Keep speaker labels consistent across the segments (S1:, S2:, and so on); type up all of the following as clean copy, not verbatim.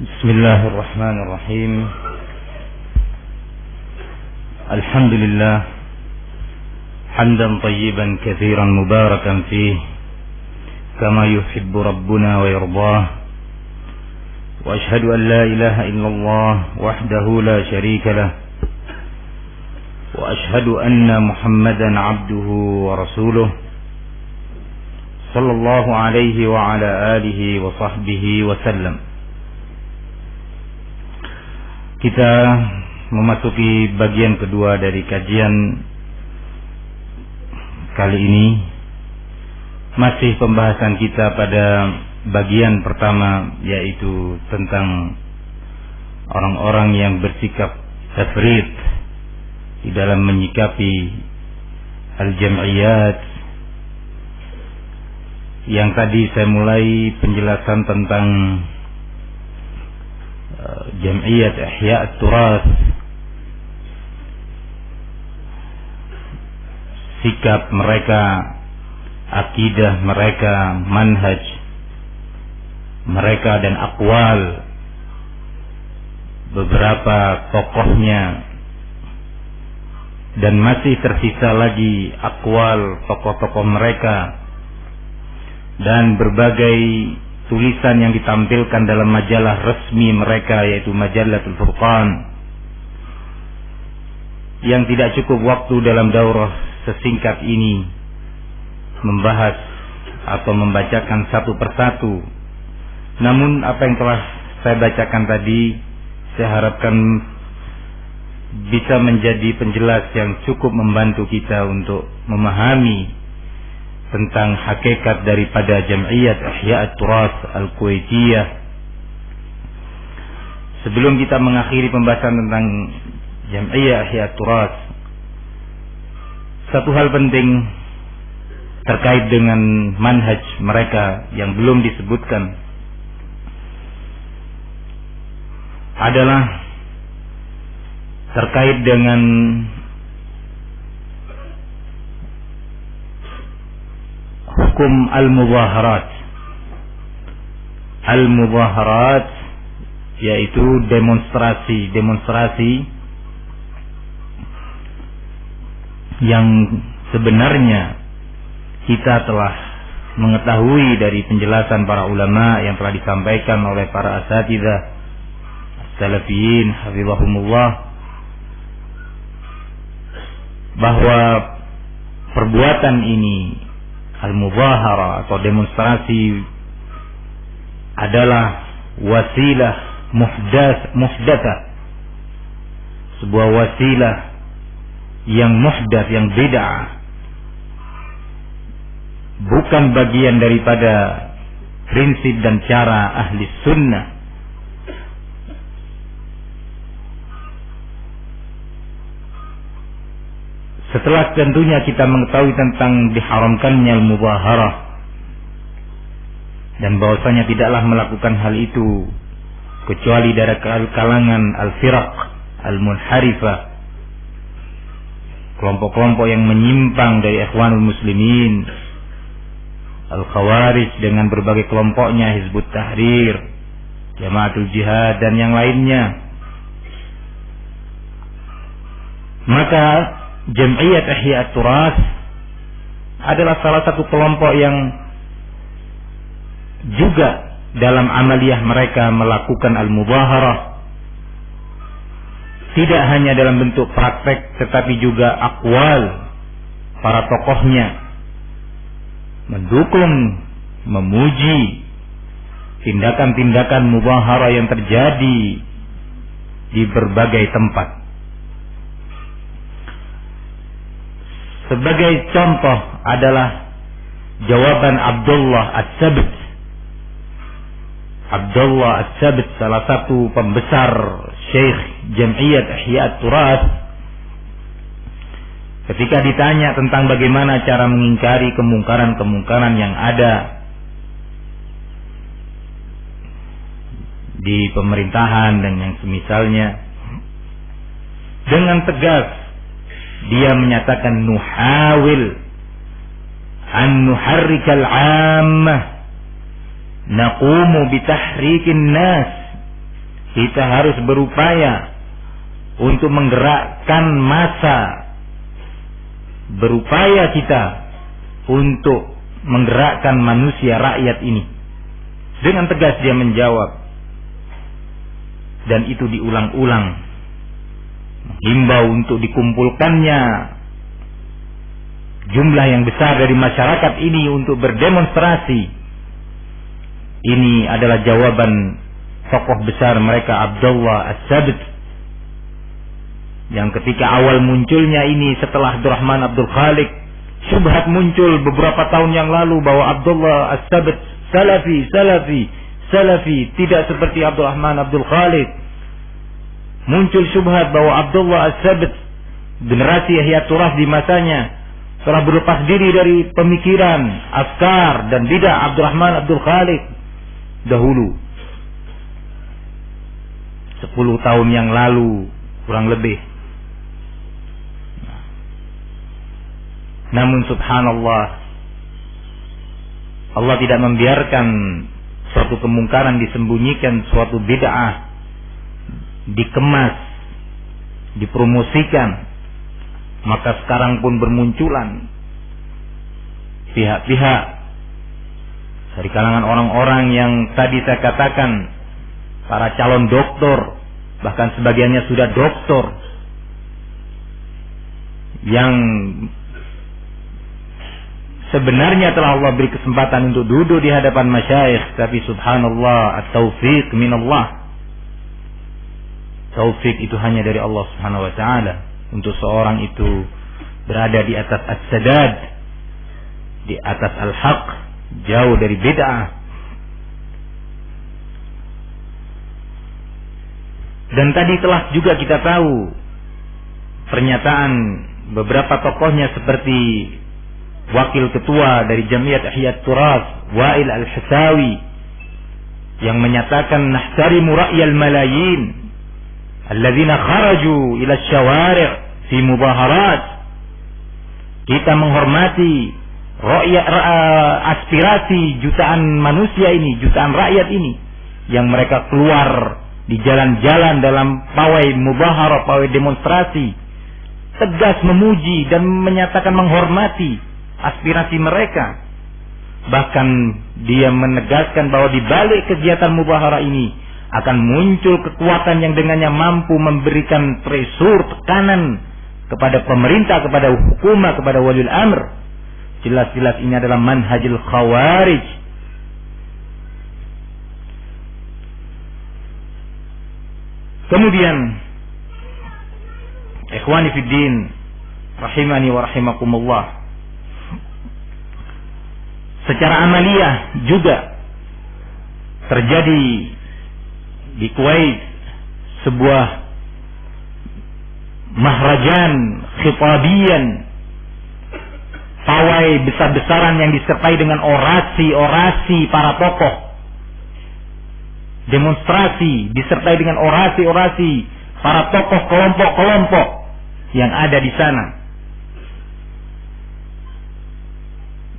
S1: Bismillahirrahmanirrahim. Alhamdulillah hamdan tayyiban katsiran mubarakan fih kama yuhibbu rabbuna wa yardah. Wa ashhadu an la ilaha illallah wahdahu la syarika lah. Wa ashhadu anna Muhammadan abduhu wa rasuluh sallallahu alaihi wa ala alihi wa sahbihi wa sallam. Kita memasuki bagian kedua dari kajian kali ini. Masih pembahasan kita pada bagian pertama, yaitu tentang orang-orang yang bersikap tafrid di dalam menyikapi al-jam'iyat. Yang tadi saya mulai penjelasan tentang Jam'iyat Ihya At-Turath, sikap mereka, akidah mereka, manhaj mereka dan aqwal beberapa tokohnya, dan masih tersisa lagi aqwal tokoh-tokoh mereka dan berbagai tulisan yang ditampilkan dalam majalah resmi mereka, yaitu Majallatul Furqan, yang tidak cukup waktu dalam daurah sesingkat ini membahas atau membacakan satu persatu. Namun apa yang telah saya bacakan tadi, saya harapkan bisa menjadi penjelas yang cukup membantu kita untuk memahami tentang hakikat daripada Jam'iyat Ihya At-Turath Al-Kuwaitiyah. Sebelum kita mengakhiri pembahasan tentang Jam'iyat Ihya At-Turath, satu hal penting terkait dengan manhaj mereka yang belum disebutkan adalah terkait dengan hukum al-muzaharat. Al-muzaharat yaitu demonstrasi yang sebenarnya kita telah mengetahui dari penjelasan para ulama yang telah disampaikan oleh para asatidzah salafiyin hafizahumullah, bahwa perbuatan ini, al-muzahara atau demonstrasi, adalah wasilah muhdatsah, sebuah wasilah yang muhdats, yang bid'ah, bukan bagian daripada prinsip dan cara ahli sunnah. Setelah tentunya kita mengetahui tentang diharamkannya al-muzaharah dan bahwasanya tidaklah melakukan hal itu kecuali dari kalangan al-firaq al-munharifah, kelompok-kelompok yang menyimpang dari ikhwanul muslimin, al-khawarij dengan berbagai kelompoknya, Hizbut Tahrir, Jamaatul Jihad dan yang lainnya, maka Jam'iyat Ihya At-Turath adalah salah satu kelompok yang juga dalam amaliyah mereka melakukan al-muzaharah, tidak hanya dalam bentuk praktek tetapi juga aqwal para tokohnya, mendukung, memuji tindakan-tindakan muzaharah yang terjadi di berbagai tempat. Sebagai contoh adalah jawaban Abdullah As-Sabt. Abdullah As-Sabt, salah satu pembesar Syekh Jam'iyat Ihya At-Turath, ketika ditanya tentang bagaimana cara mengingkari kemungkaran-kemungkaran yang ada di pemerintahan dan yang semisalnya, dengan tegas dia menyatakan, nuhawil an nuharrikal 'ammah naqumu bitahrikin nas Kita harus berupaya untuk menggerakkan massa. Berupaya kita untuk menggerakkan manusia rakyat ini. Dengan tegas dia menjawab. Dan itu diulang-ulang. Himbau untuk dikumpulkannya jumlah yang besar dari masyarakat ini untuk berdemonstrasi. Ini adalah jawaban tokoh besar mereka, Abdullah As-Sabt, yang ketika awal munculnya ini setelah Abdurrahman Abdul Khaliq, syubhat muncul beberapa tahun yang lalu bahwa Abdullah As-Sabt Salafi, tidak seperti Abdurrahman Abdul Khaliq. Muncul syubhat bahwa Abdullah As-Sabt, generasi Ihya Turath di masanya, telah berlepas diri dari pemikiran, afkar dan bidah Abdurrahman Abdul Khaliq dahulu. 10 tahun yang lalu kurang lebih. Namun subhanallah, Allah tidak membiarkan suatu kemungkaran disembunyikan, suatu bid'ah dikemas, dipromosikan. Maka sekarang pun bermunculan pihak-pihak dari kalangan orang-orang yang tadi saya katakan, para calon doktor, bahkan sebagiannya sudah doktor, yang sebenarnya telah Allah beri kesempatan untuk duduk di hadapan masyayikh, tapi subhanallah, at-taufiq minallah. Taufik itu hanya dari Allah Subhanahu wa taala. Untuk seorang itu berada di atas as-sadad, di atas al-haq, jauh dari bid'ah. Dan tadi telah juga kita tahu pernyataan beberapa tokohnya seperti wakil ketua dari Jamiat Ihya Turath, Wa'il Al-Hisawi, yang menyatakan nahtarimu ra'yal malayin alladzina kharaju ila syawari' fi mudaharat. Kita menghormati aspirasi jutaan manusia ini, jutaan rakyat ini, yang mereka keluar di jalan-jalan dalam pawai mudaharah, pawai demonstrasi, tegas memuji dan menyatakan menghormati aspirasi mereka. Bahkan dia menegaskan bahwa di balik kegiatan mudaharah ini akan muncul kekuatan yang dengannya mampu memberikan pressure, tekanan kepada pemerintah, kepada hukumah, kepada waliul amr. Jelas-jelas ini adalah manhajul khawarij. Kemudian ikhwani fiddin rahimani wa rahimakumullah, secara amaliyah juga terjadi di Kuwait sebuah mahrajan khitabian, pawai besar-besaran yang disertai dengan orasi-orasi para tokoh, demonstrasi disertai dengan orasi-orasi para tokoh kelompok-kelompok yang ada di sana.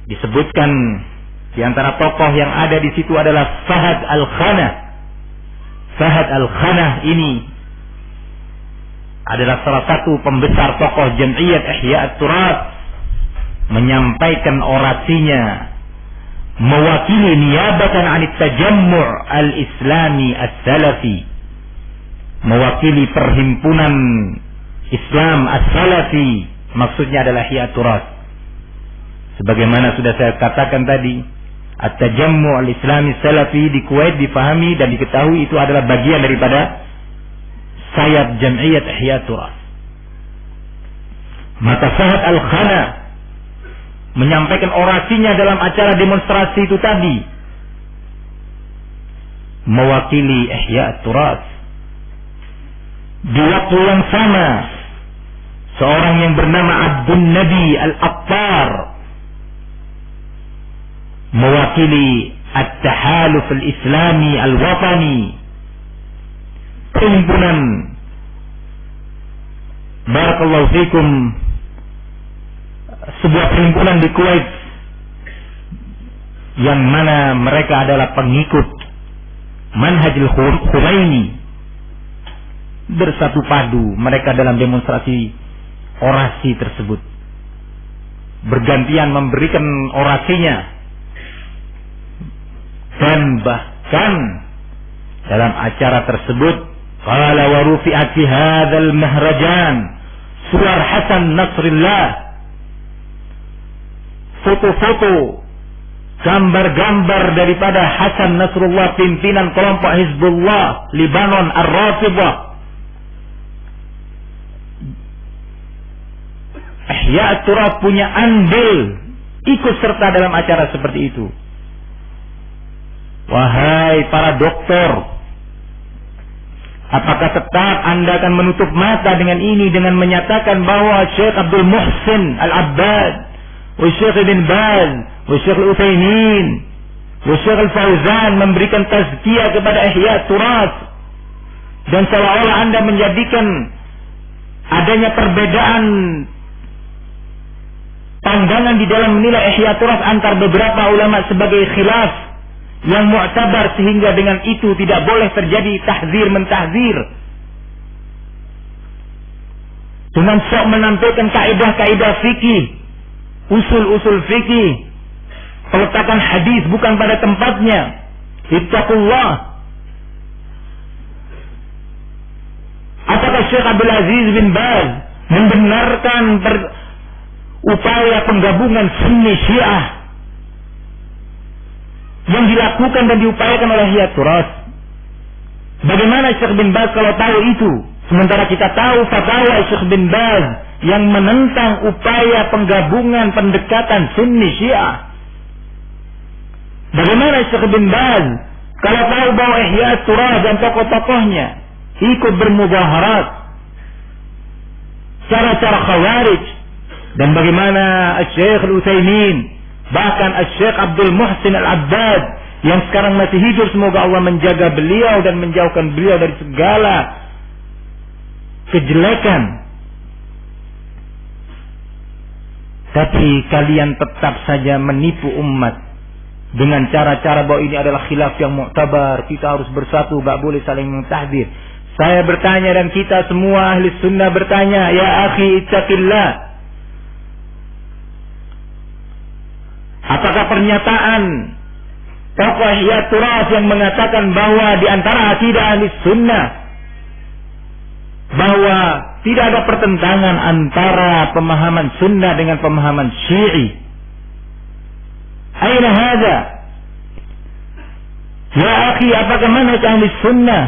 S1: Disebutkan di antara tokoh yang ada di situ adalah Fahad Al-Khanah. Fahad Al-Khanah ini adalah salah satu pembesar tokoh Jam'iyat Ihya Turath, menyampaikan orasinya mewakili niyabatan 'anit tajammu' al-islami as-salafi, mewakili perhimpunan Islam as-salafi, maksudnya adalah Ihya Turath. Sebagaimana sudah saya katakan tadi, at-tajammu' al-islami as-salafi di Kuwait dipahami dan diketahui itu adalah bagian daripada sayap Jam'iyat Ihya Turath. Maka Fahad Al-Khanah menyampaikan orasinya dalam acara demonstrasi itu tadi, mewakili Ihya Turath. Di waktu yang sama, seorang yang bernama Abdul Nabi Al-Attar mewakili At-Tahaluf Al-Islami Al-Watani, perhimpunan, barakallahu fikum, sebuah perhimpunan di Kuwait yang mana mereka adalah pengikut manhajul Khomeini, bersatu padu mereka dalam demonstrasi orasi tersebut. Bergantian memberikan orasinya. Dan bahkan dalam acara tersebut qala wa rufi'at fi hadzal mahrajan suwar Hasan Nasrullah, foto-foto, gambar-gambar daripada Hasan Nasrullah, pimpinan kelompok Hizbullah Libanon Ar-Rafidhah. Ihya Turath punya andil ikut serta dalam acara seperti itu. Wahai para dokter, apakah tetap Anda akan menutup mata dengan ini, dengan menyatakan bahwa Syekh Abdul Muhsin Al-Abbad, wa Syekh Ibn Baz, wa Syekh Al-Utsaimin, wa Syekh Al-Fauzan memberikan tazkiyah kepada Ihya Turath, dan seolah-olah Anda menjadikan adanya perbedaan pandangan di dalam menilai Ihya Turath antar beberapa ulama sebagai khilaf yang mu'tabar, sehingga dengan itu tidak boleh terjadi tahzir mentahzir. Dengan sok menampilkan kaidah-kaidah fikih, usul-usul fikih, peletakan hadis bukan pada tempatnya. Ittaqullah. Apakah Syekh Abdul Aziz bin Baz membenarkan upaya penggabungan Sunni Syiah yang dilakukan dan diupayakan oleh Ihya Turath? Bagaimana Syekh bin Baz kalau tahu itu? Sementara kita tahu fatwa Syekh bin Baz yang menentang upaya penggabungan pendekatan Sunni Syiah. Bagaimana Syekh bin Baz kalau tahu bahwa Ihya Turath dan tokoh-tokohnya ikut bermudaharat cara-cara Khawarij? Dan bagaimana Syekh Al-Utsaimin, bahkan Syekh Abdul Muhsin Al-Abbad yang sekarang masih hidup, semoga Allah menjaga beliau dan menjauhkan beliau dari segala kejelekan. Tapi kalian tetap saja menipu umat dengan cara-cara bahwa ini adalah khilaf yang mu'tabar, kita harus bersatu, gak boleh saling mentahdir. Saya bertanya dan kita semua ahli sunnah bertanya, ya akhi ittaqillah. Apakah pernyataan tokoh Ihya Turath yang mengatakan bahwa di antara akidah ahli sunnah bahwa tidak ada pertentangan antara pemahaman sunnah dengan pemahaman syi'i? Aina hadza? Ya akhi, apakah manhaj ahli sunnah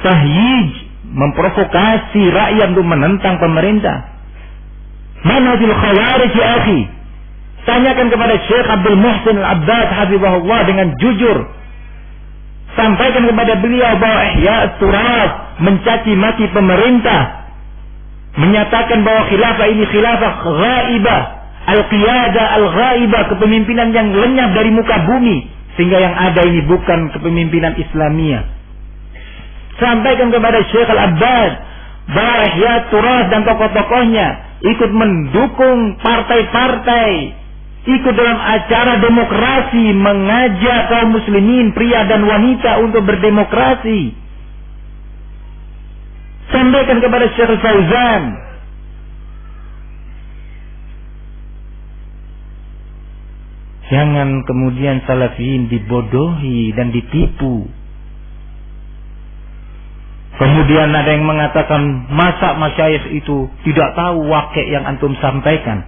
S1: tahyij, memprovokasi rakyat untuk menentang pemerintah? Manhajul Khawarij ya akhi. Tanyakan kepada Syekh Abdul Muhsin Al-Abbad hafizahullah dengan jujur. Sampaikan kepada beliau bahwa Ihya Turath mencaci maki pemerintah, menyatakan bahwa khilafah ini khilafah ghaibah, al-qiyadah al-ghaibah, kepemimpinan yang lenyap dari muka bumi, sehingga yang ada ini bukan kepemimpinan Islamiyah. Sampaikan kepada Syekh Al-Abbad bahwa Ihya Turath dan tokoh-tokohnya ikut mendukung partai-partai, ikut dalam acara demokrasi, mengajak kaum muslimin pria dan wanita untuk berdemokrasi. Sampaikan kepada Syekh Fauzan. Jangan kemudian salafiyin dibodohi dan ditipu. Kemudian ada yang mengatakan, masa masyayikh itu tidak tahu wakil yang antum sampaikan?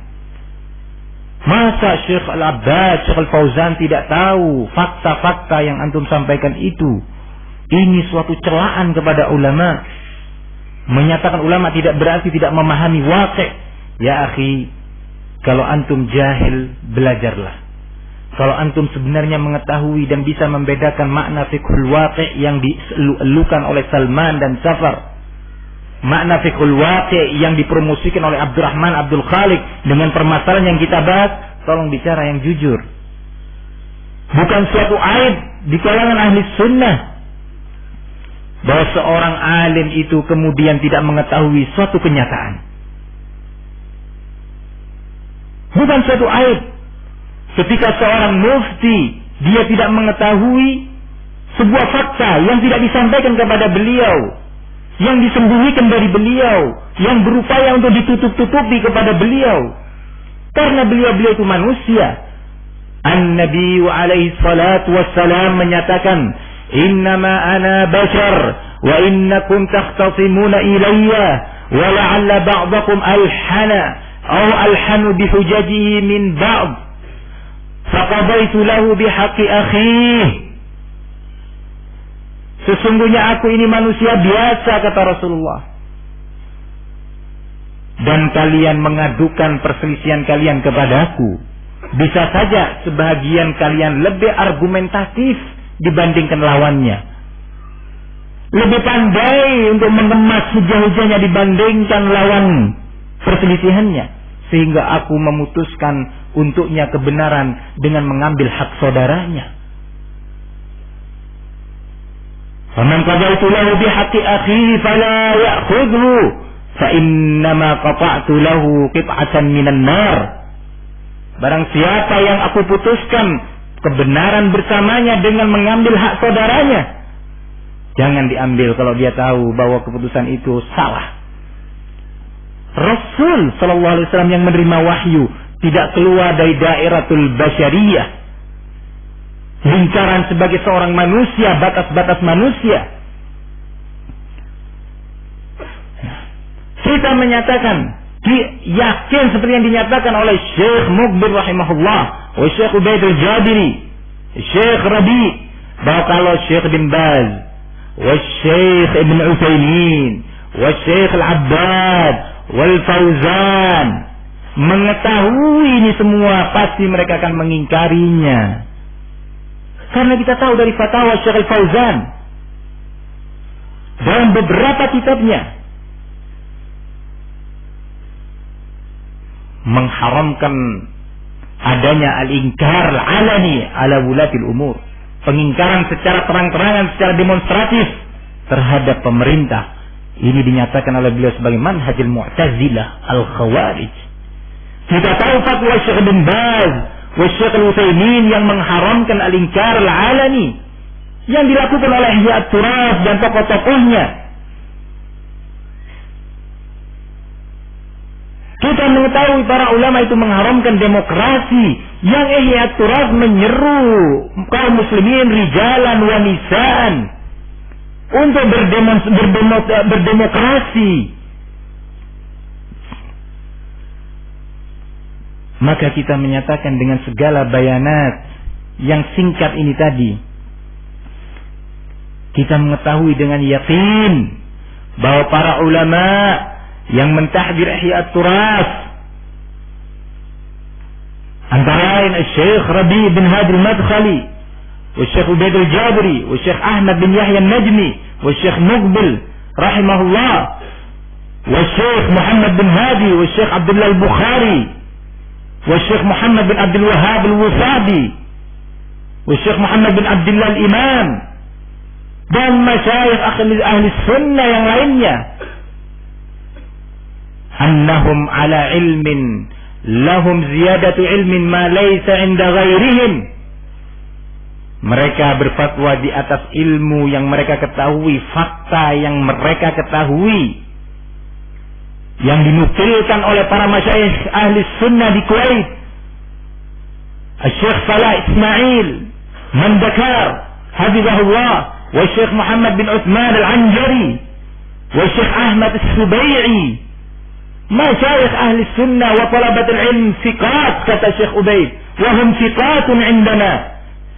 S1: Masa Syekh Al-Abbad, Syekh Al-Fauzan tidak tahu fakta-fakta yang antum sampaikan itu? Ini suatu celaan kepada ulama. Menyatakan ulama tidak berarti tidak memahami wakil. Ya akhi, kalau antum jahil, belajarlah. Kalau antum sebenarnya mengetahui dan bisa membedakan makna fiqhul waqi' yang dielu-elukan oleh Salman dan Safar, makna fiqhul waqi' yang dipromosikan oleh Abdurrahman Abdul Khaliq dengan permasalahan yang kita bahas, tolong bicara yang jujur. Bukan suatu aib di kalangan ahli sunnah bahwa seorang alim itu kemudian tidak mengetahui suatu kenyataan. Bukan suatu aib ketika seorang mufti dia tidak mengetahui sebuah fakta yang tidak disampaikan kepada beliau, yang disembunyikan dari beliau, yang berupaya untuk ditutup-tutupi kepada beliau. Karena beliau-beliau itu manusia. An-Nabi alaihi salatu wassalam menyatakan, "Innama ana bashar wa innakum takhtasimuna ilayya wa la'alla ba'dakum alhanu bihujajihi min ba'd. Faqadaitu lahu bihaqqi akhihi." Sesungguhnya aku ini manusia biasa, kata Rasulullah. Dan kalian mengadukan perselisihan kalian kepadaku. Bisa saja sebahagian kalian lebih argumentatif dibandingkan lawannya. Lebih pandai untuk mengemas hujah-hujahnya dibandingkan lawan perselisihannya. Sehingga aku memutuskan untuknya kebenaran dengan mengambil hak saudaranya. Faman qadaitu lahu bihaqqi akhihi fala ya'khudhu fa innama qata'tu lahu qit'atan minan nar. Barang siapa yang aku putuskan kebenaran bersamanya dengan mengambil hak saudaranya, jangan diambil kalau dia tahu bahwa keputusan itu salah. Rasul sallallahu alaihi wasallam yang menerima wahyu tidak keluar dari dairatul basyariyah, lingkaran sebagai seorang manusia, batas-batas manusia. Kita menyatakan, yakin seperti yang dinyatakan oleh Syekh Muqbil rahimahullah, wa Syekh Ubaid al-Jabiri, Syekh Rabi, bahwa kalau Syekh bin Baz, wa Syekh Ibn Utsaimin, wa Syekh Al-Abbad, wal Fauzan mengetahui ini semua, pasti mereka akan mengingkarinya. Karena kita tahu dari fatwa Syekh Al-Fauzan dalam beberapa kitabnya mengharamkan adanya al-inkar al-alani ala wulatil umur, pengingkaran secara terang-terangan, secara demonstratif terhadap pemerintah. Ini dinyatakan oleh beliau sebagai manhajul Mu'tazilah al-Khawarij. Kita tahu fatwa Syekh bin Baz wa Syekh Al-Utsaimin yang mengharamkan al-inkar al-alani yang dilakukan oleh Ihya At-Turas dan tokoh-tokohnya. Kita mengetahui para ulama itu mengharamkan demokrasi yang Ihya At-Turas menyeru kaum muslimin rijalan wa nisaan untuk berdemokrasi. Maka kita menyatakan dengan segala bayanat yang singkat ini tadi, kita mengetahui dengan yakin bahwa para ulama yang mentahdir Ihya At-Turas, antara lain Syekh Rabi bin Hadi Al-Madkhali, wa Syekh Ubaid al-Jabri, wa Syekh Ahmad bin Yahya An-Najmi, wa Syekh Muqbil rahimahullah, wa Syekh Muhammad bin Hadi, wa Syekh Abdullah Al-Bukhari, wa Syekh Muhammad bin Abdul Wahhab Al-Wusadi, wa Syekh Muhammad bin Abdullah Al-Imam, dan masyayikh ahli sunnah yang lainnya, annahum ala ilmin lahum ziyadatu ilmin ma laysa inda ghairihim. Mereka berfatwa di atas ilmu yang mereka ketahui, fakta yang mereka ketahui, yang dinukilkan oleh para masyayikh ahli sunnah di Kuwait, Syekh Salah Ismail Mandakar hafizahullah, wa Syekh Muhammad bin Uthman Al-Anjari, wa Syekh Ahmad As-Subai'i, masyayikh ahli sunnah wa talabatul ilm thiqat, kata Syekh Ubaid, wa hum thiqatun indana.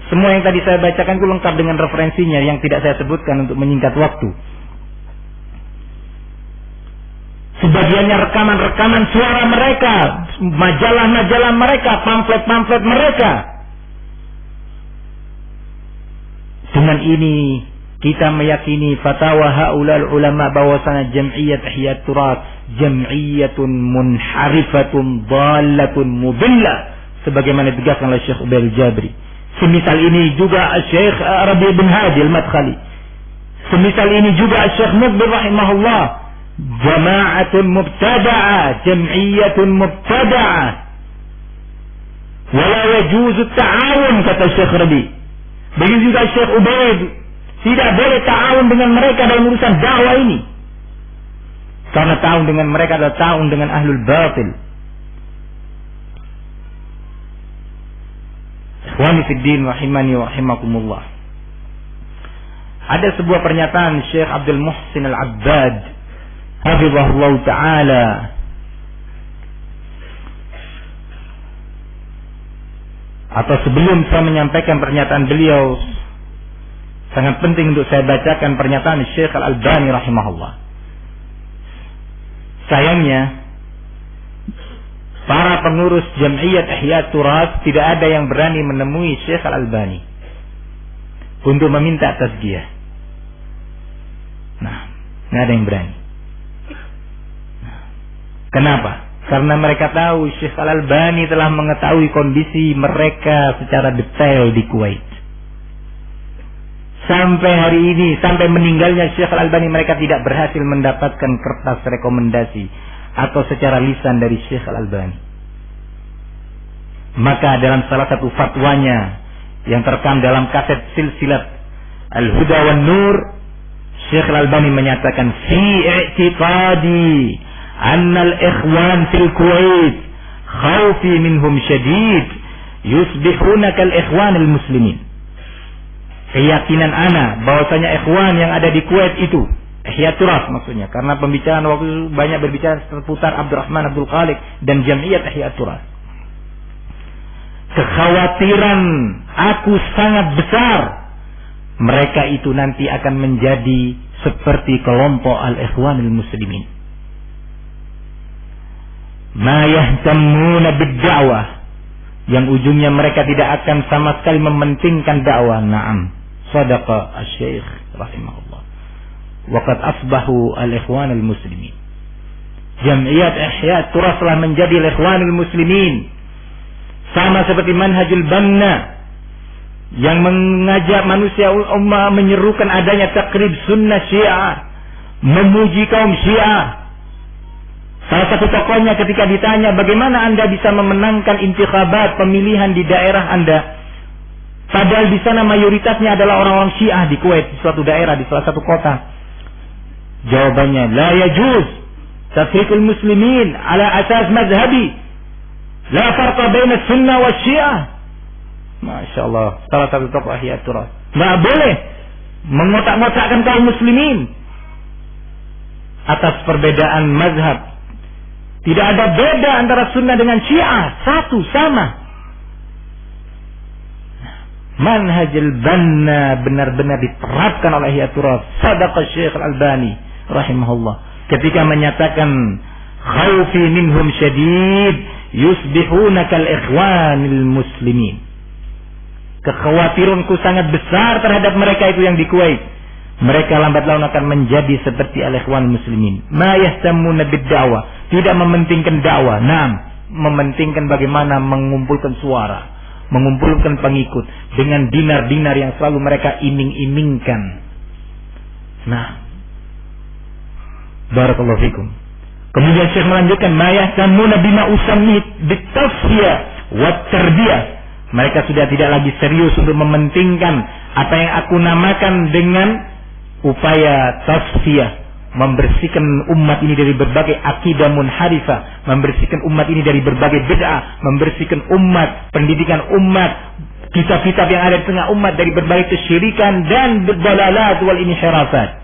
S1: Semua yang tadi saya bacakan itu lengkap dengan referensinya yang tidak saya sebutkan untuk menyingkat waktu. Sebagiannya rekaman-rekaman suara mereka, majalah-majalah mereka, pamflet-pamflet mereka. Dengan ini kita meyakini fatwa haulal ulama bahwasana Jam'iyat Ihya At-Turas jam'iyatun munharifatun dhallatun mudillah, sebagaimana ditegaskan oleh Syekh Ubaid al-Jabri. Semisal ini juga Syekh Rabi bin Hadi Al-Madkhali. Semisal ini juga Syekh Muqbil rahimahullah, jama'atun mubtada'ah, jam'iyatun mubtada'ah, wala yajuzu ta'awun, kata Syekh Rabi. Begitu juga Syekh Ubaid, tidak boleh ta'awun dengan mereka dalam urusan dakwah ini. Karena ta'awun dengan mereka adalah ta'awun dengan ahlul batil. Ikhwani fid din rahimani wa rahimakumullah. Ada sebuah pernyataan Syekh Abdul Muhsin Al-Abbad hafizahullah taala atau sebelum saya menyampaikan pernyataan beliau, sangat penting untuk saya bacakan pernyataan Syekh Al-Albani rahimahullah. Sayangnya para pengurus Jam'iyat Ihya Turas tidak ada yang berani menemui Syekh Al-Albani untuk meminta tazkiyah. Nah, tidak ada yang berani. Kenapa? Karena mereka tahu Syekh Al-Albani telah mengetahui kondisi mereka secara detail di Kuwait. Sampai hari ini, sampai meninggalnya Syekh Al-Albani, mereka tidak berhasil mendapatkan kertas rekomendasi atau secara lisan dari Syekh Al-Albani. Maka dalam salah satu fatwanya yang terekam dalam kaset silsilat Al-Huda wan Nur, Syekh Al-Albani menyatakan fi i'tiqadi anna al-ikhwan fil Kuwait khawfi minhum syadid yusbihuna kal ikhwan al-muslimin. Keyakinan ana bahwasanya ikhwan yang ada di Kuwait itu Ihya Turas maksudnya, karena pembicaraan waktu itu banyak berbicara seputar Abdurrahman Abdul Khaliq dan Jam'iyat Ihya Turas. Kekhawatiran aku sangat besar mereka itu nanti akan menjadi seperti kelompok al-ikhwanil muslimin. Ma yahtammuna bid-da'wah, yang ujungnya mereka tidak akan sama sekali mementingkan dakwah. Naam, sadaqa asy-syekh rahimahullah. Waqad asbahu al-ikhwanul muslimin. Jam'iyat Ihya Turas telah menjadi al-ikhwanul muslimin. Sama seperti manhajul banna yang mengajak manusia ummah menyerukan adanya takrib sunnah Syiah, memuji kaum Syiah. Salah satu tokohnya ketika ditanya bagaimana Anda bisa memenangkan intikhabat pemilihan di daerah Anda, padahal di sana mayoritasnya adalah orang-orang Syiah di Kuwait, di suatu daerah, di salah satu kota. Jawabannya, la yajuz tafriqul muslimin ala asas mazhabi, la farqa baina sunnah wa Syiah. Masya Allah, salah satu tokoh Ihya Turas. Nggak boleh mengotak-ngotakkan kaum muslimin atas perbedaan mazhab. Tidak ada beda antara sunnah dengan Syiah, satu sama. Manhajul banna benar-benar diterapkan oleh Ihya Turas. Sadaqa Syekh Al-Albani rahimahullah ketika menyatakan khawfi minhum syadid yusbihuna kal ikhwanil muslimin. Kekhawatiranku sangat besar terhadap mereka itu yang di Kuwait. Mereka lambat laun akan menjadi seperti al-ikhwan muslimin. Ma yahtamuna bid-da'wah, tidak mementingkan dakwah. Naam, mementingkan bagaimana mengumpulkan suara, mengumpulkan pengikut dengan dinar-dinar yang selalu mereka iming-imingkan. Nah, barakallahu fikum. Kemudian Syekh melanjutkan, ma yahtamuna bima usammit bit-tasfiyah wat tarbiyah. Mereka sudah tidak lagi serius untuk mementingkan apa yang aku namakan dengan upaya tasfiyah, membersihkan umat ini dari berbagai akidah munharifah, membersihkan umat ini dari berbagai bid'ah, membersihkan umat, pendidikan umat, kitab-kitab yang ada di tengah umat dari berbagai kesyirikan dan bid'alalat wal inhirafat,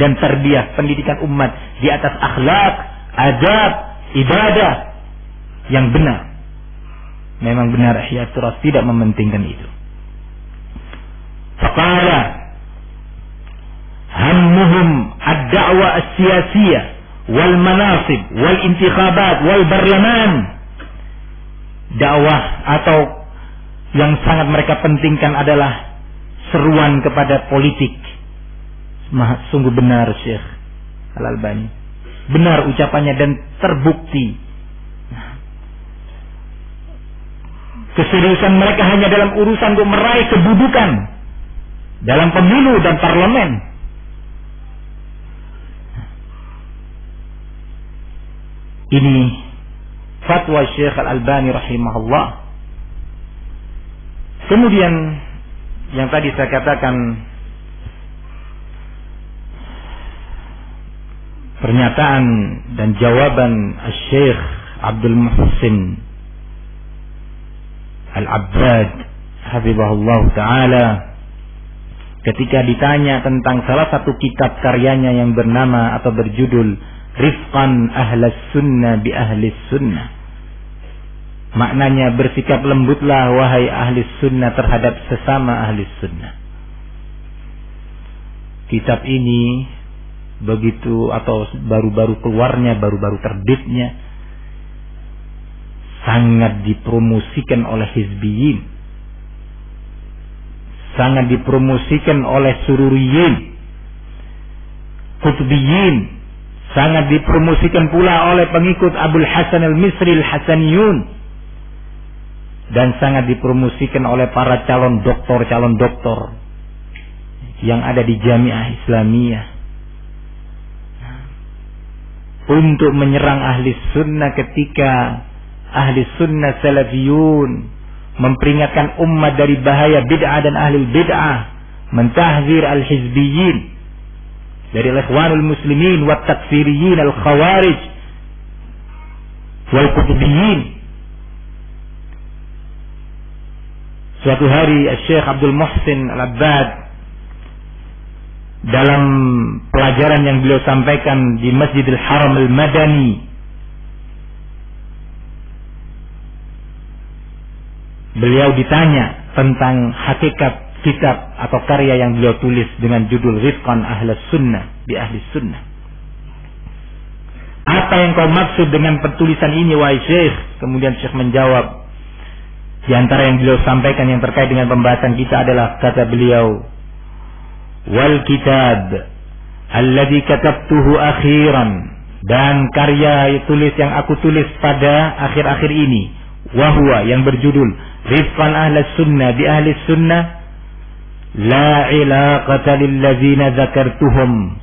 S1: dan tarbiyah, pendidikan umat di atas akhlak, adab, ibadah yang benar. Memang benar Ihya Turas tidak mementingkan itu. Faqala hammuhum ad-da'wa as-siyasiyah wal manasib wal intikhabat wal barlaman. Dakwah atau yang sangat mereka pentingkan adalah seruan kepada politik. Sungguh benar Syekh Al-Albani. Benar ucapannya dan terbukti. Keseriusan mereka hanya dalam urusan untuk meraih kedudukan dalam pemilu dan parlemen. Ini fatwa Syekh Al-Albani rahimahullah. Kemudian yang tadi saya katakan pernyataan dan jawaban Syekh Abdul Muhsin Al-Abbad hafizahullah taala ketika ditanya tentang salah satu kitab karyanya yang bernama atau berjudul Rifqan Ahlas Sunnah bi Ahlis Sunnah. Maknanya bersikap lembutlah wahai ahli sunnah terhadap sesama ahli sunnah. Kitab ini begitu atau baru-baru keluarnya, baru-baru terbitnya, sangat dipromosikan oleh hizbiyin, sangat dipromosikan oleh sururiyin, kutbiyin, sangat dipromosikan pula oleh pengikut Abul Hasan al-Misri al-Hasaniyun, dan sangat dipromosikan oleh para calon doktor yang ada di Jamiah Islamiyah untuk menyerang ahli sunnah ketika ahli sunnah salafiyun memperingatkan umat dari bahaya bid'ah dan ahli bid'ah, mentahzir al-hizbiyin dari al-ikhwanul muslimin wat takfiriyin al-khawarij wal qutbiyin. Suatu hari Syekh Abdul Muhsin Al-Abbad dalam pelajaran yang beliau sampaikan di Masjidil Haram Al-Madani, beliau ditanya tentang hakikat kitab atau karya yang beliau tulis dengan judul Rifqan Ahlas Sunnah bi Ahlis Sunnah. Apa yang kau maksud dengan penulisan ini wahai Syekh? Kemudian Syekh menjawab, di antara yang beliau sampaikan yang terkait dengan pembahasan kita adalah, kata beliau, wal kitab alladhi katabtuhu akhiran, dan karya tulis yang aku tulis pada akhir-akhir ini, wahwa yang berjudul Rifqan Ahlas Sunnah bi Ahlis Sunnah, la ilaqata lilladzina dzakartuhum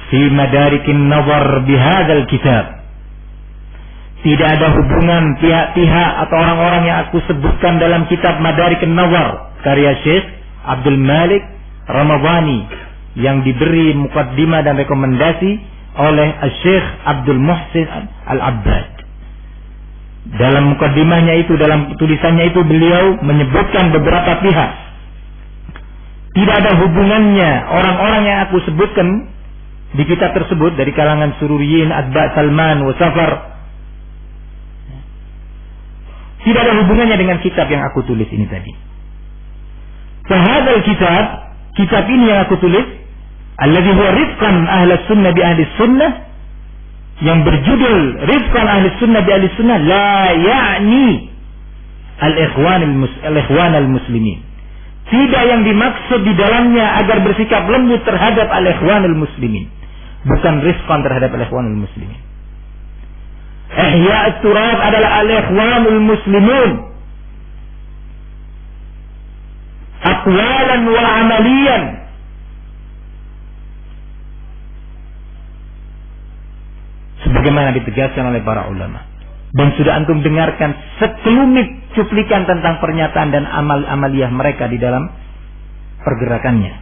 S1: fi madarikin nazar bihadzal kitab. Tidak ada hubungan pihak-pihak atau orang-orang yang aku sebutkan dalam kitab Madarikin Nazar karya Syekh Abdul Malik Ramadhani yang diberi mukaddimah dan rekomendasi oleh Syekh Abdul Muhsin Al-Abbad. Dalam mukaddimahnya itu, dalam tulisannya itu, beliau menyebutkan beberapa pihak. Tidak ada hubungannya orang-orang yang aku sebutkan di kitab tersebut dari kalangan sururiyin, atba' Salman wa Safar. Tidak ada hubungannya dengan kitab yang aku tulis ini tadi. Fahadal kitab ini yang aku tulis, alladhi huwa Rifqan Ahlas Sunnah bi Ahlis Sunnah, yang berjudul Rifqan Ahlis Sunnah bi Ahlis Sunnah, la ya'ni al-ikhwan al-muslimin. Tidak yang dimaksud di dalamnya agar bersikap lembut terhadap al-ikhwan al-muslimin, bukan Rifqan terhadap al-ikhwan al-muslimin. Ihya' Turab adalah al-ikhwanul muslimun, aqwalan wa amaliyan. Sebagaimana ditegaskan oleh para ulama. Dan sudah antum dengarkan sekelumit cuplikan tentang pernyataan dan amal-amaliyah mereka di dalam pergerakannya.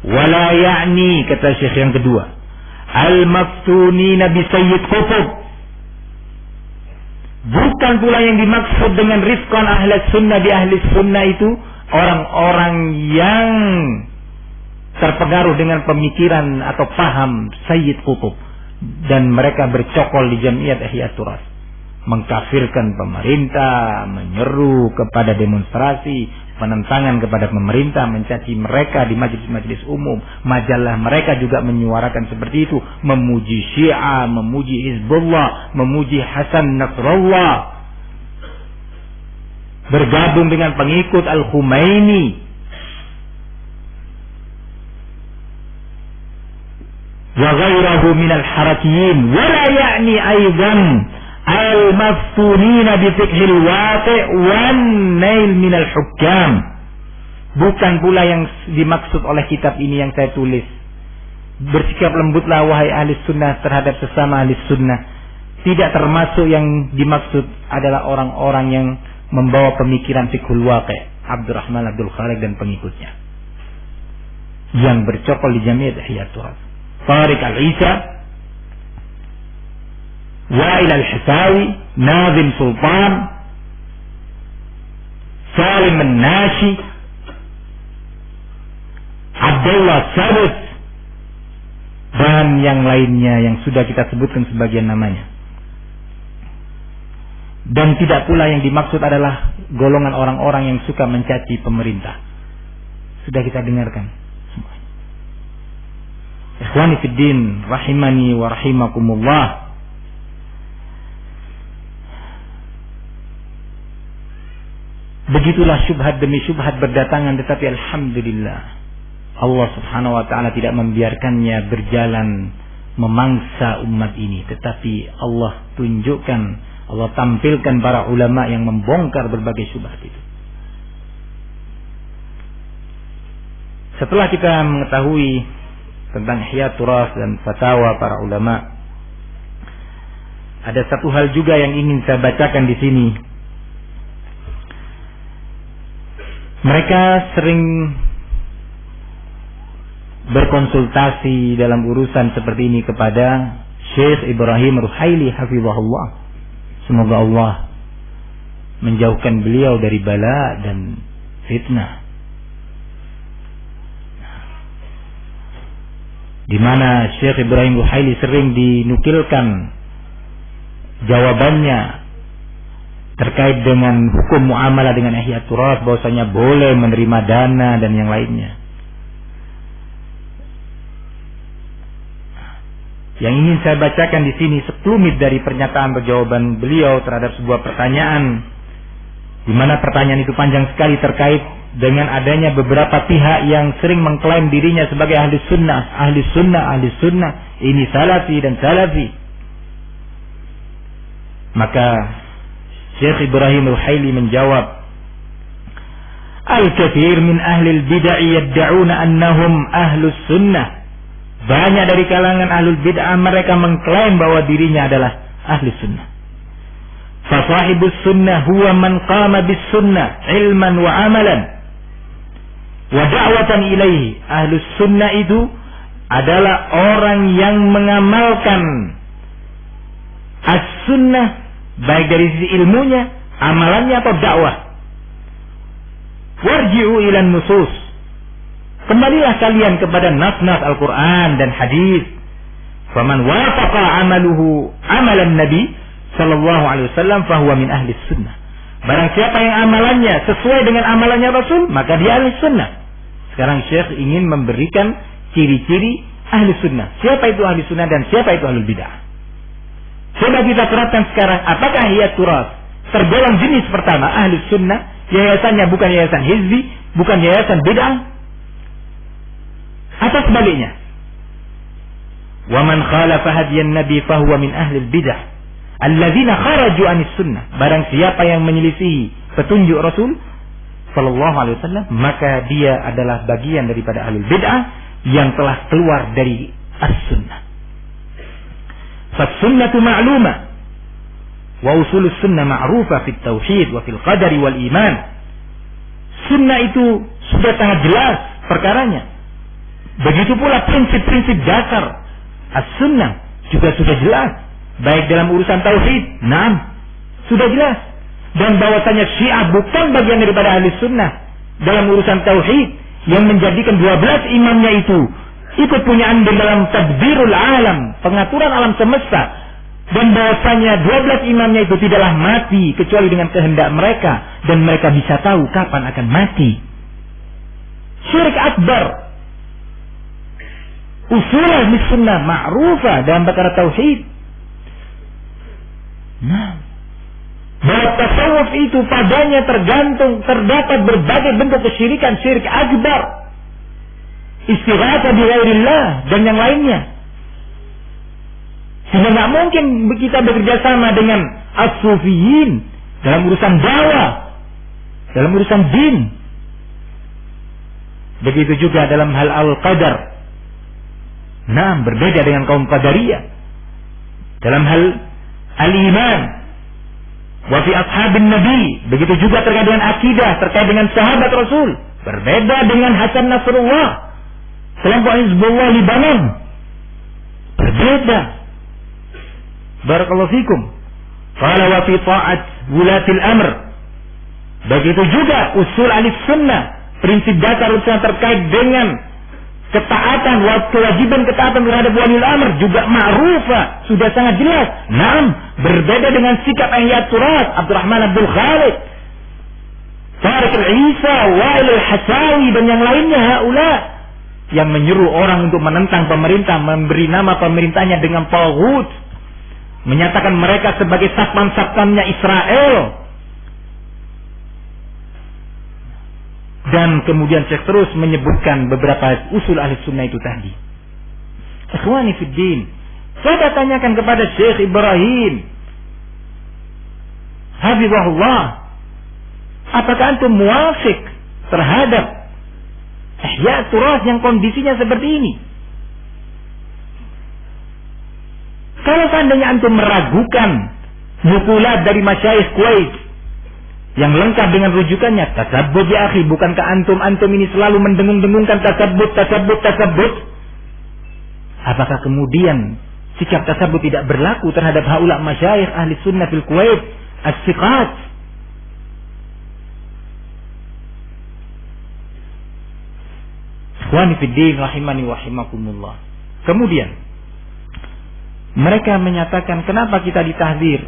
S1: Wala ya'ni, kata Syekh yang kedua, al-maftunina bi sayyid qutub, bukan pula yang dimaksud dengan Rifqan Ahlas Sunnah bi Ahlis Sunnah itu orang-orang yang terpengaruh dengan pemikiran atau paham Sayyid Qutb, dan mereka bercokol di Jamiat Ihya Turas, mengkafirkan pemerintah, menyeru kepada demonstrasi, penentangan kepada pemerintah, mencaci mereka di majelis-majelis umum. Majalah mereka juga menyuarakan seperti itu, memuji Syiah, memuji Hizbullah, memuji Hasan Nasrallah, bergabung dengan pengikut Al-Khumaini. Wa ghairahu minal harakiyin, wala ya'ni aidan al-maftunina bi fiqhil waqi' wan nail minal hukam. Bukan pula yang dimaksud oleh kitab ini yang saya tulis, bersikap lembutlah wahai ahli sunnah terhadap sesama ahli sunnah. Tidak termasuk yang dimaksud adalah orang-orang yang membawa pemikiran fiqhul waqi', Abdurrahman Abdul Khaliq dan pengikutnya, yang bercokol di Jamiat Ihya Turas. Tariq Al-Isa, Wa'il Al-Hisawi, Nazim Sultan, Salim An-Nashi, Abdullah Sabut, dan yang lainnya yang sudah kita sebutkan sebagian namanya. Dan tidak pula yang dimaksud adalah golongan orang-orang yang suka mencaci pemerintah. Sudah kita dengarkan semuanya. Ikhwani fiddin, rahimani wa rahimakumullah. Begitulah syubhat demi syubhat berdatangan, tetapi alhamdulillah Allah subhanahu wa ta'ala tidak membiarkannya berjalan memangsa umat ini, tetapi Allah tunjukkan, Allah tampilkan para ulama yang membongkar berbagai syubhat itu. Setelah kita mengetahui tentang Ihya Turas dan fatwa para ulama, ada satu hal juga yang ingin saya bacakan di sini. Mereka sering berkonsultasi dalam urusan seperti ini kepada Syekh Ibrahim Ruhaili hafizahullah. Semoga Allah menjauhkan beliau dari bala dan fitnah. Di mana Syekh Ibrahim Ruhaili sering dinukilkan jawabannya terkait dengan hukum muamalah dengan Ihya Turas, bahwasanya boleh menerima dana dan yang lainnya. Yang ingin saya bacakan di sini sekelumit dari pernyataan jawaban beliau terhadap sebuah pertanyaan, di mana pertanyaan itu panjang sekali terkait dengan adanya beberapa pihak yang sering mengklaim dirinya sebagai ahli sunnah, ini salafi dan salafi. Maka Syekh Ibrahim Ruhaili menjawab, al-kathir min ahli al-bid'ah yadda'una annahum ahlus sunnah. Banyak dari kalangan ahlul bid'ah mereka mengklaim bahwa dirinya adalah ahli sunnah. Fa sahibus sunnah huwa man qama bis sunnah ilman wa amalan wa da'watan ilaihi. Ahlus sunnah itu adalah orang yang mengamalkan as-sunnah, baik dari sisi ilmunya, amalannya atau dakwah. Warji'u ilan nusus. Kembalilah kalian kepada nas-nas Al-Quran dan hadis. Faman wafaqa amaluhu amalan Nabi sallallahu alaihi wasallam fahuwa min ahli sunnah. Barang siapa yang amalannya sesuai dengan amalannya Rasul, maka dia ahli sunnah. Sekarang Syekh ingin memberikan ciri-ciri ahli sunnah. Siapa itu ahli sunnah dan siapa itu ahli bid'ah? Coba kita terapkan sekarang. Apakah Ihya Turas tergolong jenis pertama ahli sunnah, yayasannya bukan yayasan hizbi, bukan yayasan bid'ah, atau sebaliknya? Wa man khalafa hadiyan nabi fahuwa min ahli bid'ah alladzina kharaju anis sunnah. Barang siapa yang menyelisihi petunjuk Rasul sallallahu alaihi wasallam, maka dia adalah bagian daripada ahli bid'ah yang telah keluar dari as-sunnah. Fas-sunnatu ma'lumah wa usulus sunnah ma'rufa fit tauhid wa fil qadari wal iman. Sunnah itu sudah sangat jelas perkaranya. Begitu pula prinsip-prinsip dasar as-sunnah juga sudah jelas, baik dalam urusan tauhid, sudah jelas. Dan bahwasanya Syiah bukan bagian daripada ahli sunnah dalam urusan tauhid, yang menjadikan 12 imamnya itu ikut punya andil dalam tadbirul alam, pengaturan alam semesta, dan bahwasanya 12 imamnya itu tidaklah mati kecuali dengan kehendak mereka, dan mereka bisa tahu kapan akan mati. Syirik akbar. Usul ahli sunnah ma'rufa dalam perkara tauhid. Bahwa tasawuf itu padanya terdapat berbagai bentuk kesyirikan, syirik akbar, istighatsah bi ghairillah dan yang lainnya. Sehingga tidak mungkin kita bekerja sama dengan as-sufiyin dalam urusan dakwah, dalam urusan din. Begitu juga dalam hal al-qadar. Berbeda dengan kaum Qadariyah. Dalam hal al-iman wa fi ashabin nabi, begitu juga terkait dengan akidah, terkait dengan sahabat Rasul. Berbeda dengan Hasan Nasrullah, kelompok Hizbullah Libanon. Beda. Barakallahu fikum. Qala wa fi ta'at wulatil amr. Begitu juga usul Ahlussunnah, prinsip dasar urusan terkait dengan ketaatan, kewajiban ketaatan terhadap waliul amr juga ma'rufah, sudah sangat jelas. Naam, berbeda dengan sikap Ihya Turas, Abdurrahman Abdul Khalid, Tariq al-Isa, Wa'il al-Hasawi dan yang lainnya, haula yang menyuruh orang untuk menentang pemerintah, memberi nama pemerintahnya dengan taghut, menyatakan mereka sebagai satpam-satpamnya Israel. Dan kemudian Syekh terus menyebutkan beberapa usul Ahlussunnah itu tadi. Ikhwani fid din, saya tanyakan kepada Syekh Ibrahim hafizahullah, apakah antum muwafiq terhadap Ihya Turas yang kondisinya seperti ini? Kalau seandainya antum meragukan nukulat dari masyayikh Kuwait yang lengkap dengan rujukannya, tasabbut ya akhi, bukankah antum ini selalu mendengung-dengungkan tasabbut? Apakah kemudian sikap tasabbut tidak berlaku terhadap haula masyayikh ahli sunnah fil Kuwait as-siqat? Ikhwani fid din rahimani wa rahimakumullah. Kemudian mereka menyatakan, kenapa kita ditahdzir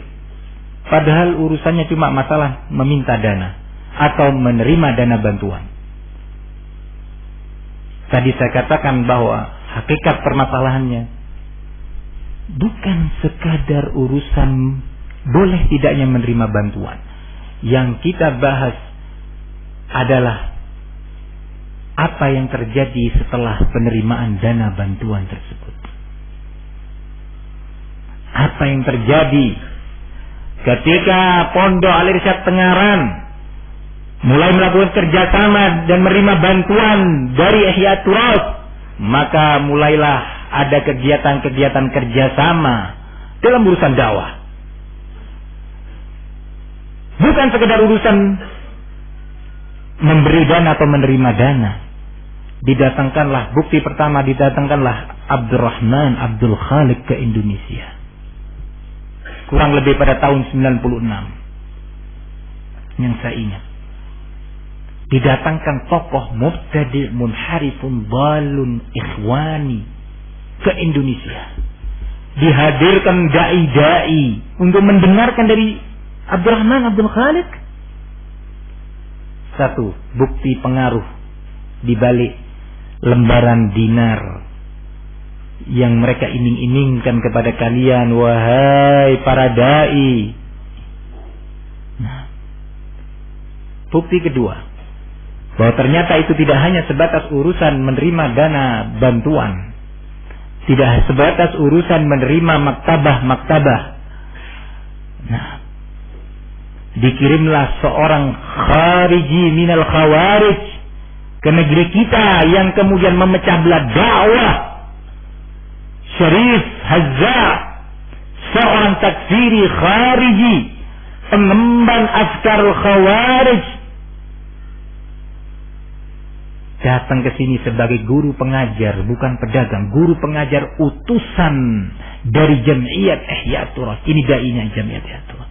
S1: padahal urusannya cuma masalah meminta dana atau menerima dana bantuan. Tadi saya katakan bahwa hakikat permasalahannya bukan sekadar urusan boleh tidaknya menerima bantuan. Yang kita bahas adalah apa yang terjadi setelah penerimaan dana bantuan tersebut. Apa yang terjadi ketika Pondok Al-Irsyad Tengaran mulai melakukan kerjasama dan menerima bantuan dari Ihya Turas, maka mulailah ada kegiatan-kegiatan kerjasama dalam urusan dakwah. Bukan sekedar urusan memberi dana atau menerima dana. Didatangkanlah, bukti pertama didatangkanlah Abdurrahman Abdul Khalid ke Indonesia. Kurang lebih pada tahun 96. Yang saya ingat. Didatangkan tokoh mubtadi' munharifun dhalun ikhwani ke Indonesia. Dihadirkan dai-dai untuk mendengarkan dari Abdurrahman Abdul Khalid. Satu, bukti pengaruh di balik lembaran dinar yang mereka iming-imingkan kepada kalian, wahai para dai. Nah, bukti kedua, bahwa ternyata itu tidak hanya sebatas urusan menerima dana bantuan, tidak sebatas urusan menerima maktabah-maktabah. Nah, dikirimlah seorang khariji minal khawarij ke negeri kita yang kemudian memecah belah dakwah. Syarif Hazza, seorang takfiri khariji, pengemban askar khawarij, datang ke sini sebagai guru pengajar, bukan pedagang, guru pengajar utusan dari Jamiat Ihya Turas. Ini dai-nya Jamiat Ihya Turas.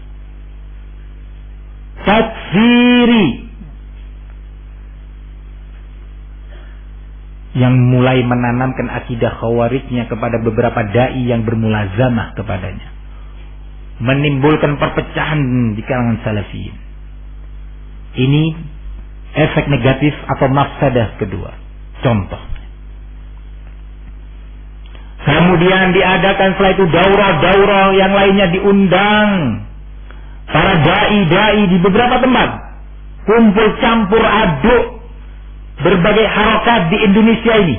S1: Takfiri yang mulai menanamkan akidah khawarijnya kepada beberapa dai yang bermulazamah kepadanya, menimbulkan perpecahan di kalangan salafiyin. Ini efek negatif atau mafsadah kedua. Contoh, kemudian diadakan setelah itu daurah-daurah yang lainnya, diundang para dai-dai di beberapa tempat, kumpul campur aduk berbagai harokat di Indonesia ini,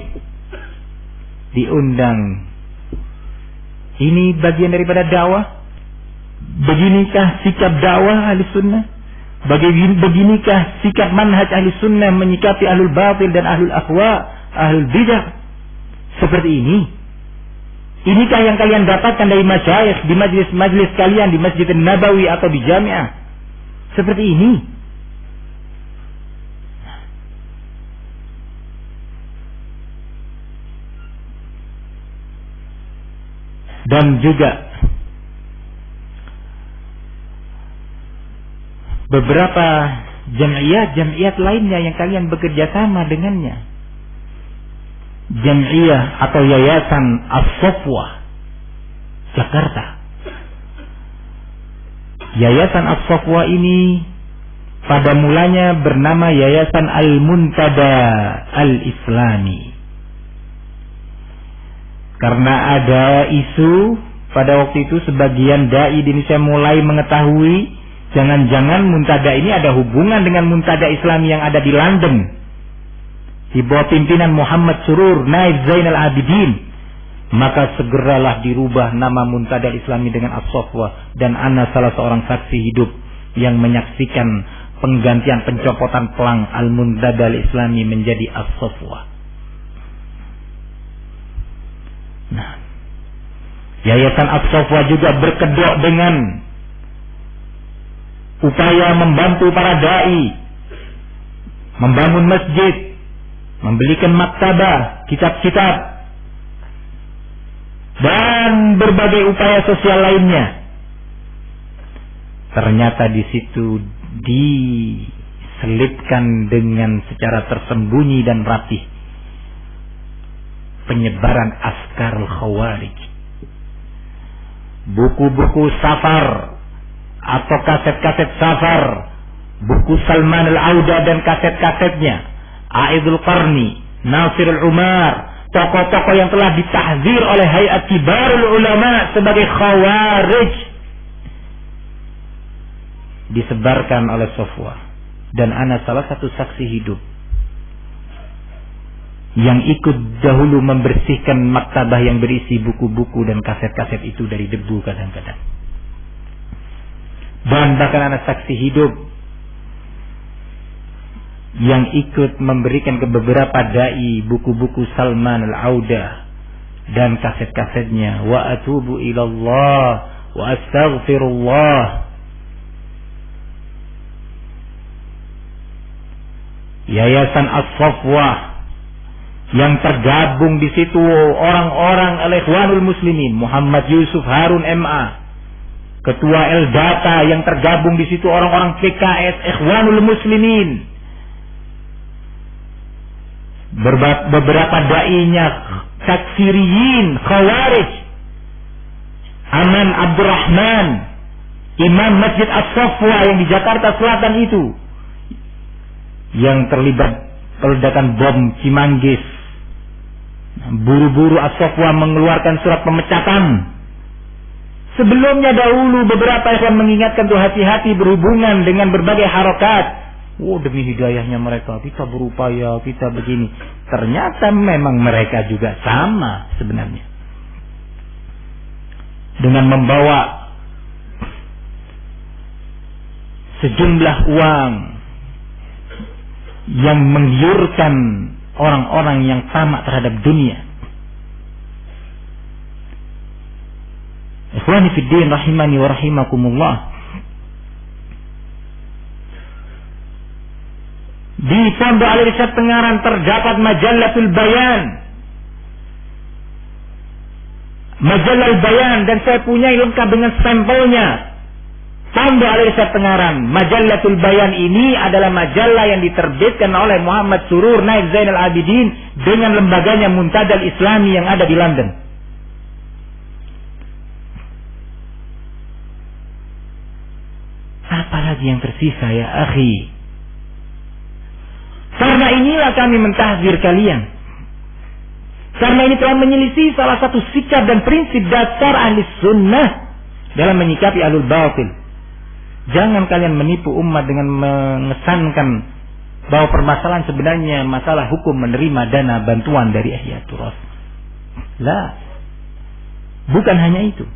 S1: diundang. Ini bagian daripada dakwah. Beginikah sikap dakwah ahli sunnah? Beginikah sikap manhaj ahli sunnah menyikapi ahlul batil dan ahlul ahwa, ahlul bidah? Seperti ini. Inikah yang kalian dapatkan dari masyayikh di majlis-majlis kalian di Masjid Nabawi atau di Jami'ah? Seperti ini. dan juga beberapa jam'iyat lainnya yang kalian bekerja sama dengannya. Jam'iyah atau Yayasan As-Safwah Jakarta. Yayasan As-Safwah ini pada mulanya bernama Yayasan Al-Muntada Al-Islami. Karena ada isu pada waktu itu sebagian dai di Indonesia mulai mengetahui jangan-jangan Muntada ini ada hubungan dengan Muntada Islami yang ada di London di bawah pimpinan Muhammad Surur Naib Zainal Abidin. Maka segeralah dirubah nama Muntada Islami dengan As-Safwah, dan ana salah seorang saksi hidup yang menyaksikan penggantian pencopotan pelang Al-Muntada Al-Islami menjadi As-Safwah. Nah, Yayasan As-Safwah juga berkedok dengan upaya membantu para dai membangun masjid, membelikan maktabah, kitab-kitab, dan berbagai upaya sosial lainnya. Ternyata di situ diselipkan dengan secara tersembunyi dan rapih penyebaran Askarul Khawarij, buku-buku safar atau kaset-kaset safar, buku Salman Al-Auda dan kaset-kasetnya, Aidul Qarni, Nasirul Umar, tokoh-tokoh yang telah ditahzir oleh Hayat Kibarul Ulama sebagai Khawarij, disebarkan oleh Safwah. Dan ana salah satu saksi hidup yang ikut dahulu membersihkan maktabah yang berisi buku-buku dan kaset-kaset itu dari debu kadang-kadang. Dan bahkan ana saksi hidup yang ikut memberikan ke beberapa dai buku-buku Salman Al-Auda dan kaset-kasetnya. Wa atubu ilallah wa astaghfirullah. Yayasan As-Safwah yang tergabung di situ orang-orang Al-Ikhwanul Muslimin, Muhammad Yusuf Harun MA, Ketua El-Data, yang tergabung di situ orang-orang PKS Ikhwanul Muslimin, beberapa dai-nya takfiriyin Khawarij, Aman Abdurrahman, Imam Masjid As-Safwah yang di Jakarta Selatan itu, yang terlibat peledakan bom Cimanggis. Buru-buru As-Safwah mengeluarkan surat pemecatan. Sebelumnya dahulu beberapa ikhwan mengingatkan tuh hati-hati berhubungan dengan berbagai harokat. Oh, demi hidayahnya mereka kita berupaya, kita begini. Ternyata memang mereka juga sama sebenarnya, dengan membawa sejumlah uang yang menggiurkan orang-orang yang tamak terhadap dunia. Ikhwani fid din rahimani wa rahimakumullah. Di Pondok Al-Irsyad Pengarang terdapat Majallatul Bayan. Majallah Bayan, dan saya punya lengkap dengan sampelnya. Pondok Al-Irsyad Pengarang, Majallatul Bayan ini adalah majalah yang diterbitkan oleh Muhammad Surur Naib Zainal Abidin dengan lembaganya Muntada Al-Islami yang ada di London. Apalagi yang tersisa ya akhi? Karena inilah kami mentahzir kalian. Karena ini telah menyelisih salah satu sikap dan prinsip dasar ahli sunnah dalam menyikapi ahlul batil. Jangan kalian menipu umat dengan mengesankan bahwa permasalahan sebenarnya masalah hukum menerima dana bantuan dari Ihya Turas. Lah, bukan hanya itu.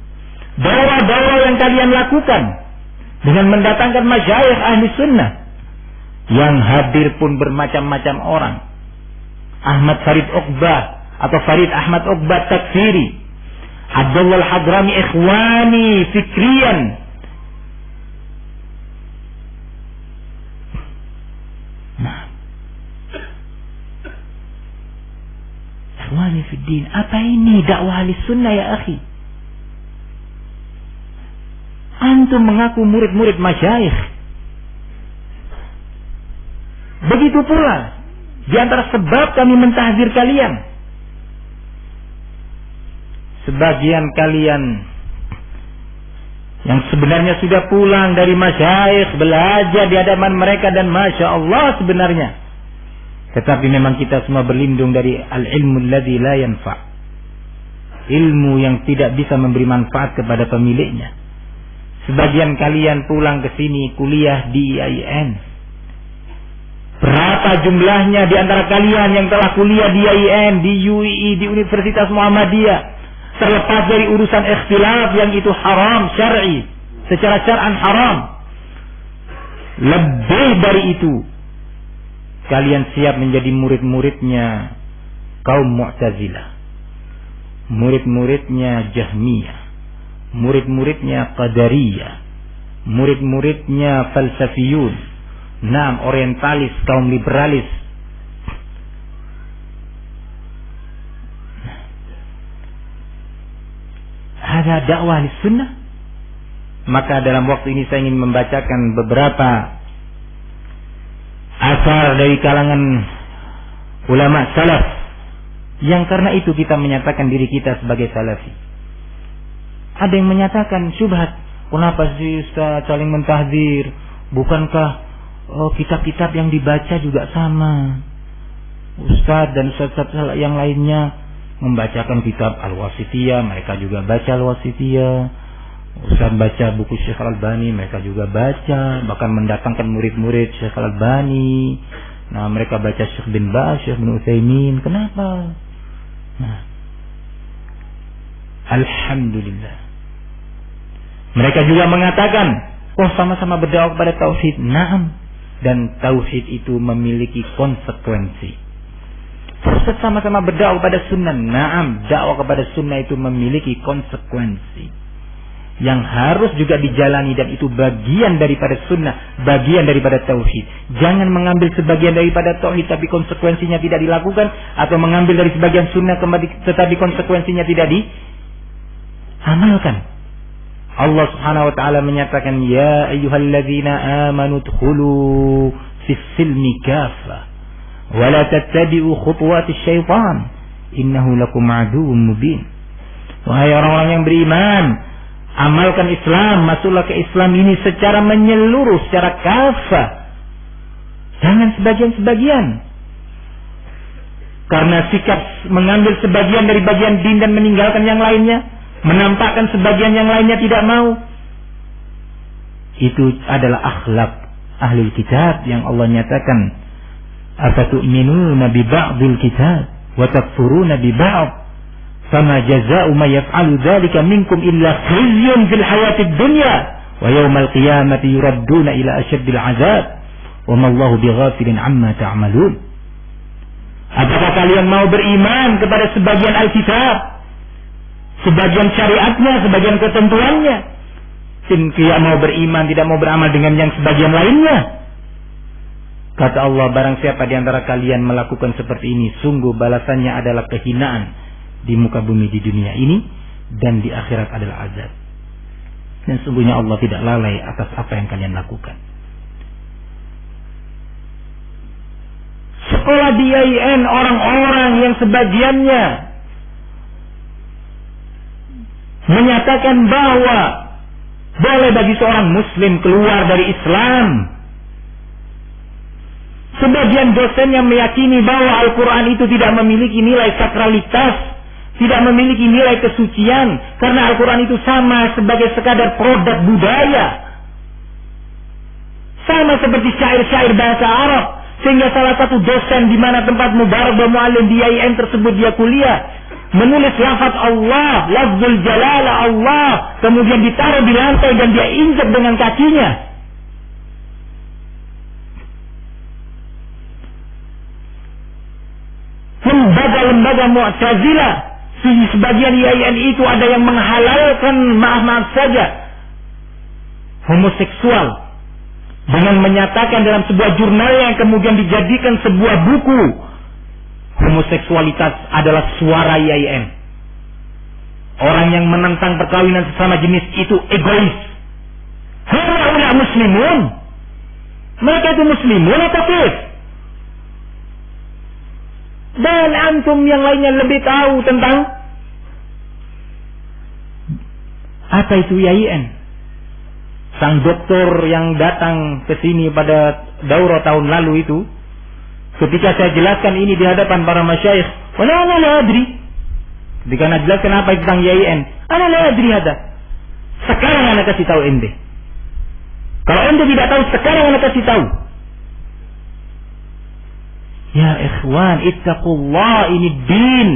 S1: Daurah-daurah yang kalian lakukan dengan mendatangkan masyayikh ahli sunnah, yang hadir pun bermacam-macam orang. Ahmad Farid Uqbah atau Farid Ahmad Uqbah Takfiri, Abdullah Al-Hadrami Ikhwani Fikrian, Ikhwani fiddin, apa ini dakwah ahli sunnah ya akhi? antum mengaku murid-murid masyayikh. Begitu pula di antara sebab kami mentahdzir kalian, sebagian kalian yang sebenarnya sudah pulang dari masyayikh, belajar di hadapan mereka dan Masya Allah sebenarnya, tetapi memang kita semua berlindung dari al-ilmu alladzi la yanfa', ilmu yang tidak bisa memberi manfaat kepada pemiliknya. Sebagian kalian pulang ke sini kuliah di IAIN. Berapa jumlahnya di antara kalian yang telah kuliah di IAIN, di UII, di Universitas Muhammadiyah, terlepas dari urusan ikhtilaf yang itu haram syar'i, secara syar'an haram. Lebih dari itu, kalian siap menjadi murid-muridnya kaum Mu'tazilah, murid-muridnya Jahmiyah, murid-muridnya Qadariyah, murid-muridnya falsafiyun, orientalis, kaum liberalis. Ada dakwah di sunnah. Maka dalam waktu ini saya ingin membacakan beberapa asar dari kalangan ulama salaf, yang karena itu kita menyatakan diri kita sebagai salafi. Ada yang menyatakan syubhat, kenapa sih Ustaz saling mentahdzir? Bukankah kitab-kitab yang dibaca juga sama? Ustaz dan ustaz yang lainnya membacakan kitab Al-Wasithiyah, mereka juga baca Al-Wasithiyah. Ustaz baca buku Syekh Al-Albani, mereka juga baca, bahkan mendatangkan murid-murid Syekh Al-Albani. Nah, mereka baca Syekh bin Baz, Syekh bin Utsaimin. Kenapa? Nah, alhamdulillah. Mereka juga mengatakan, sama-sama berdakwah kepada tauhid. Naam, dan tauhid itu memiliki konsekuensi. Proses sama-sama berdakwah kepada sunnah. Naam, dakwah kepada sunnah itu memiliki konsekuensi yang harus juga dijalani, dan itu bagian daripada sunnah, bagian daripada tauhid. Jangan mengambil sebagian daripada tauhid tapi konsekuensinya tidak dilakukan, atau mengambil dari sebagian sunnah tetapi konsekuensinya tidak diamalkan. Allah Subhanahu wa taala menyatakan, ya ayyuhalladzina amanu dkhulu fis silmi kaffah wa la tattabi'u khutuwatis syaitan innahu lakum aduwwun mubin. Wahai orang-orang yang beriman, amalkan Islam, masuklah ke Islam ini secara menyeluruh, secara kafah, jangan sebagian-sebagian. Karena sikap mengambil sebagian dari bagian din dan meninggalkan yang lainnya, menampakkan sebagian yang lainnya tidak mau, itu adalah akhlak ahli kitab yang Allah nyatakan, afatu'minuna bi ba'dil kitab wa takfuruna bi ba'd fama jazaa'u may yaf'alu dzalika minkum illa khizyun fil hayatid dunya wa yawmal qiyamati yuradduna ila asyaddil 'adzab wa ma Allahu bighafilin 'amma ta'malun. Apakah kalian mau beriman kepada sebagian Alkitab, sebagian syariatnya, sebagian ketentuannya, tidak mau beriman, tidak mau beramal dengan yang sebagian lainnya? Kata Allah, barang siapa di antara kalian melakukan seperti ini, sungguh balasannya adalah kehinaan di muka bumi di dunia ini, dan di akhirat adalah azab. Dan sungguhnya Allah tidak lalai atas apa yang kalian lakukan. Sekolah di IAIN, orang-orang yang sebagiannya menyatakan bahwa boleh bagi seorang muslim keluar dari Islam. Sebagian dosennya meyakini bahwa Al-Quran itu tidak memiliki nilai sakralitas, tidak memiliki nilai kesucian, karena Al-Quran itu sama sebagai sekadar produk budaya, sama seperti syair-syair bahasa Arab. Sehingga salah satu dosen di mana tempat Mubarak dan Mu'alim di IAIN tersebut dia kuliah, menulis lafaz Allah, lafzul jalalah Allah, kemudian ditaruh di lantai dan dia injak dengan kakinya. Lembaga-lembaga Mu'tazilah, sebagian IAIN itu ada yang menghalalkan, maaf saja, homoseksual, dengan menyatakan dalam sebuah jurnal yang kemudian dijadikan sebuah buku, homoseksualitas adalah suara IAIN. Orang yang menentang perkawinan sesama jenis itu egois. muslimun? Mereka itu muslimun atau kafir? Dan antum yang lainnya lebih tahu tentang apa itu YIN. Sang doktor yang datang ke sini pada daurah tahun lalu itu, ketika saya jelaskan ini di hadapan para masyayikh, ana la adri. Ketika ana jelaskan apa itu tentang YIN, ana la adri hada. Sekarang ana kasih tahu ente. Kalau ente tidak tahu, sekarang ana kasih tahu. Ya ikhwan, ittaqullah, ini din.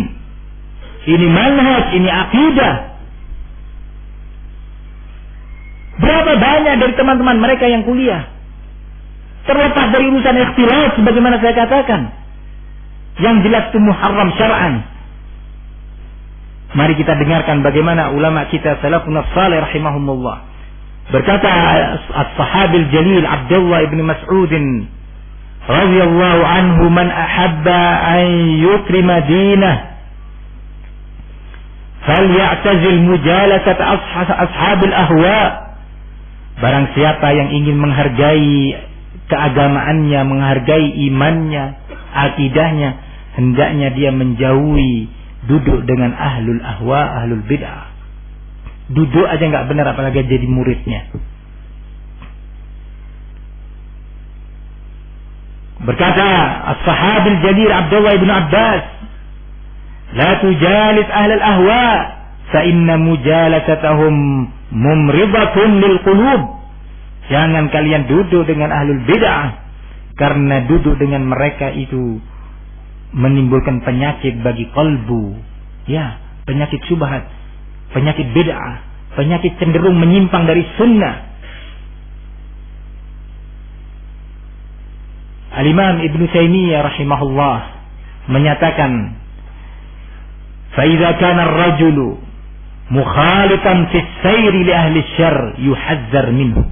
S1: Ini manhaj, ini akidah. Berapa banyak dari teman-teman mereka yang kuliah terlepas dari urusan ikhtilaf sebagaimana saya katakan, yang jelas itu muharram syar'an. Mari kita dengarkan bagaimana ulama kita salafun salih rahimahumullah. Berkata as-sahabil jalil Abdullah ibn Mas'ud radhiyallahu anhu, man ahabba an yukrima dinah falyatazil mujalasat ashabil ahwa. Barang siapa yang ingin menghargai keagamaannya, menghargai imannya, akidahnya, hendaknya dia menjauhi duduk dengan ahlul ahwa, ahlul bid'ah. Duduk aja nggak benar, apalagi jadi muridnya. Berkata as-sahabil jalil Abdullah ibn Abbas, la tujalis ahlul ahwa fa inna mujalasatahum mumridatun lil qulub. Jangan kalian duduk dengan ahlul bid'ah, karena duduk dengan mereka itu menimbulkan penyakit bagi kalbu. Ya, penyakit syubhat, penyakit bid'ah, penyakit cenderung menyimpang dari sunnah. Al-Imam Ibn Taimiyah rahimahullah menyatakan, fa idza kana ar-rajulu mukhalitan fi sayri li ahli syarr yuhazzar minhu.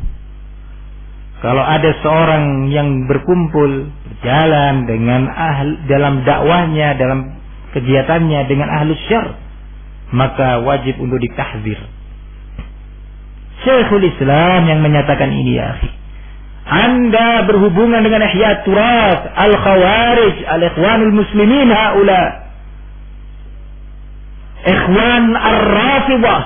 S1: Kalau ada seorang yang berkumpul, berjalan dengan dalam dakwahnya, dalam kegiatannya dengan ahli syarr, maka wajib untuk ditahzir. Syekhul Islam yang menyatakan ini, ya akhi. Anda berhubungan dengan ihya turas, al-khawarij, al-ikhwanul muslimin haula. Ikhwan ar-Rafidah.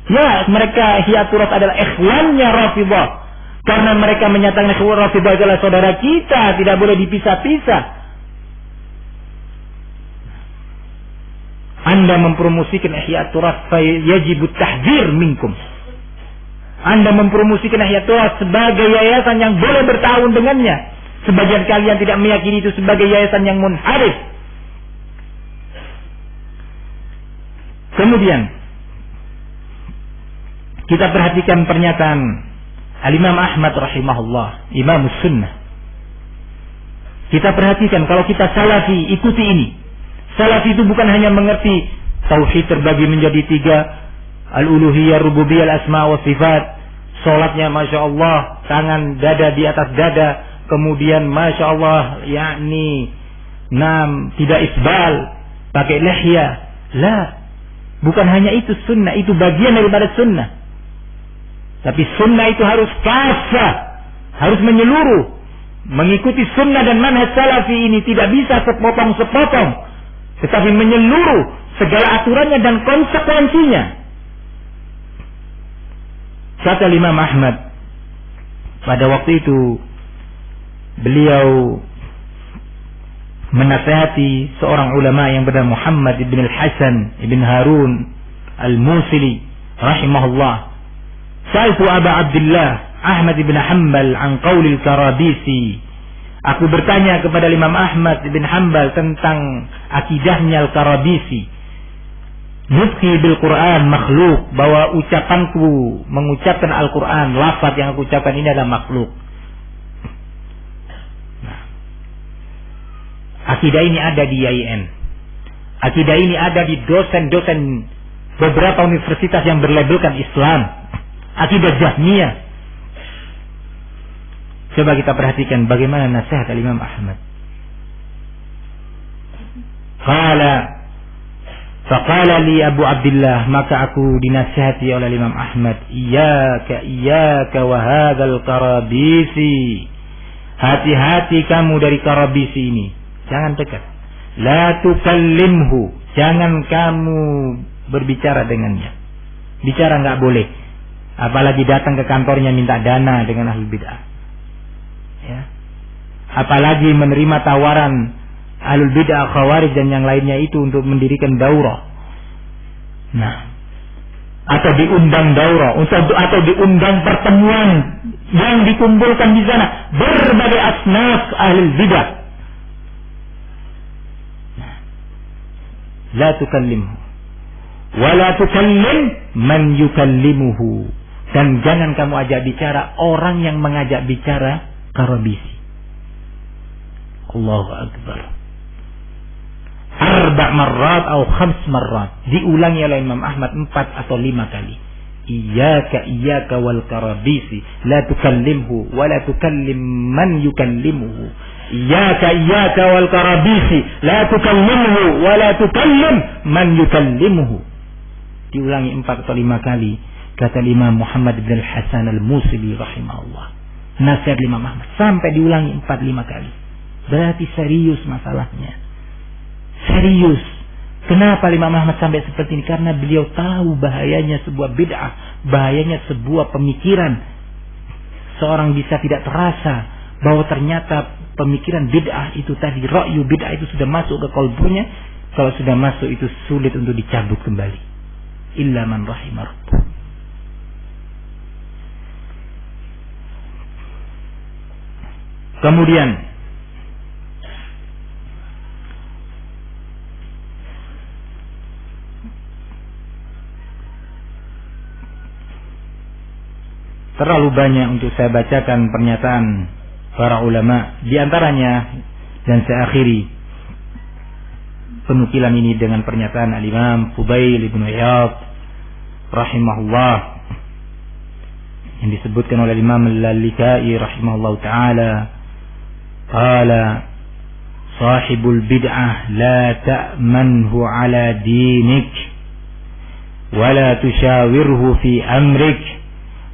S1: Ya, mereka ihya turas adalah ikhwannya Rafidah. Karena mereka menyatakan ikhwan Rafidah adalah saudara kita, tidak boleh dipisah-pisah. Anda mempromosikan ihya turas, yajib tahdzir minkum. Anda mempromosikan ihya turas sebagai yayasan yang boleh bertahun dengannya. Sebagian kalian tidak meyakini itu sebagai yayasan yang munharif. Kemudian kita perhatikan pernyataan Al-Imam Ahmad rahimahullah, Imam Sunnah. Kita perhatikan, kalau kita salafi, ikuti ini. Salafi itu bukan hanya mengerti tauhid terbagi menjadi 3, al-uluhiyah, rububiyah, al-asma wa sifat. Salatnya Masya Allah, tangan dada di atas dada, kemudian Masya Allah, yakni tidak isbal, pakai lihya. La, bukan hanya itu sunnah, itu bagian daripada sunnah. Tapi sunnah itu harus kafah, harus menyeluruh. Mengikuti sunnah dan manhaj salafi ini tidak bisa sepotong-sepotong, tetapi menyeluruh segala aturannya dan konsekuensinya. Kata Imam Ahmad, pada waktu itu beliau menasihati seorang ulama yang bernama Muhammad ibn al-Hasan ibn Harun al-Musili rahimahullah. Sa'altu Aba Abdullah Ahmad ibn Hanbal an qaulil Karabisi. Aku bertanya kepada Imam Ahmad ibn Hanbal tentang akidahnya al-Karabisi. Nutqi bil Quran makhluk, bahwa ucapanku mengucapkan Al-Quran, lafaz yang aku ucapkan ini adalah makhluk. Nah, akidah ini ada di YIN. Akidah ini ada di dosen-dosen beberapa universitas yang berlabelkan Islam. Akidah Jahmiyah. Coba kita perhatikan bagaimana nasihat Imam Ahmad. Qala Faqala li Abu Abdullah, maka aku dinasihati oleh Imam Ahmad, iyyaka wa hadzal karabisi. Hati-hati kamu dari karabisi ini. Jangan dekat. La tukallimhu. Jangan kamu berbicara dengannya. Bicara enggak boleh. Apalagi datang ke kantornya minta dana dengan ahli bid'ah. Ya. Apalagi menerima tawaran ahlul bid'ah, khawarij dan yang lainnya itu untuk mendirikan daurah. Nah, atau diundang daurah, atau diundang pertemuan yang dikumpulkan di sana berbagai asnaf ahlul bid'ah. Nah, la tukallimhu wa la tukallim man yukallimuhu. Dan jangan kamu ajak bicara orang yang mengajak bicara karabisi. Allahu Akbar. 4 marrat atau 5 marrat. Diulangi oleh Imam Ahmad 4 atau 5 kali. Iyyaka wal karabisi. La tukallimhu wa la tukallim man yukallimuhu. Iyyaka wal karabisi. La tukallimhu wa la tukallim man yukallimuhu. Diulangi 4 atau 5 kali. Kata Imam Muhammad bin Hasan al-Musili rahimahullah. Nasihat Imam Ahmad. Sampai diulangi 4-5 kali. Berarti serius masalahnya. Serius. Kenapa Imam Ahmad sampai seperti ini? Karena beliau tahu bahayanya sebuah bid'ah, bahayanya sebuah pemikiran. Seorang bisa tidak terasa bahwa ternyata pemikiran bid'ah itu tadi, ra'yu bid'ah itu sudah masuk ke kalbunya. Kalau sudah masuk itu sulit untuk dicabut kembali. Illa man rahimah Rabbuh. Kemudian terlalu banyak untuk saya bacakan pernyataan para ulama. Di antaranya, dan saya akhiri penukilan ini dengan pernyataan Al-Imam Fudail ibn Iyad rahimahullah, yang disebutkan oleh Imam Al-Lalikai rahimahullah ta'ala. Qala sahibul bid'ah la ta'manhu ala dinik wa la tushawirhu fi amrik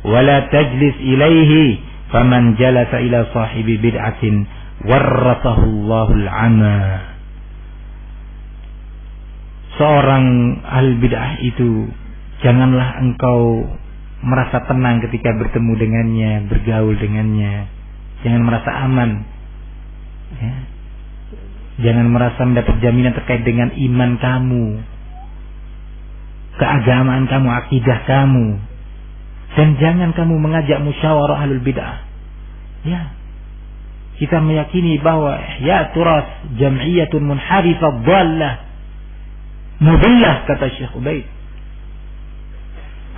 S1: wala tajlis ilaihi faman jalasa ila sahibi bid'atin warrathahu Allahul 'ama. Seorang ahli bid'ah itu janganlah engkau merasa tenang ketika bertemu dengannya, bergaul dengannya. Jangan merasa aman, ya. Jangan merasa mendapat jaminan terkait dengan iman kamu, keagamaan kamu, akidah kamu. Dan jangan kamu mengajak musyawarah ahlul bid'ah. Ya. Kita meyakini bahwa ya turas jam'iyatun munharifah dhallah mudillah, kata Syekh Ubaid.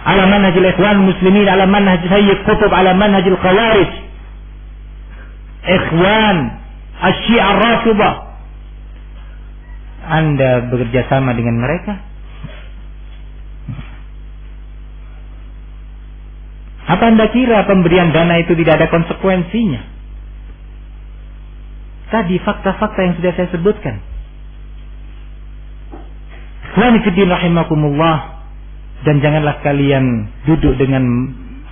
S1: Ala manhajil ikhwan muslimin, ala manhaj Sayyid Qutb, ala manhajil khawarij. Ikhwan asy-Syi'ah Rafidhah. Anda bekerja sama dengan mereka? Apa Anda kira pemberian dana itu tidak ada konsekuensinya? Tadi fakta-fakta yang sudah saya sebutkan. Ikhwani fiddin rahimakumullah. Dan janganlah kalian duduk dengan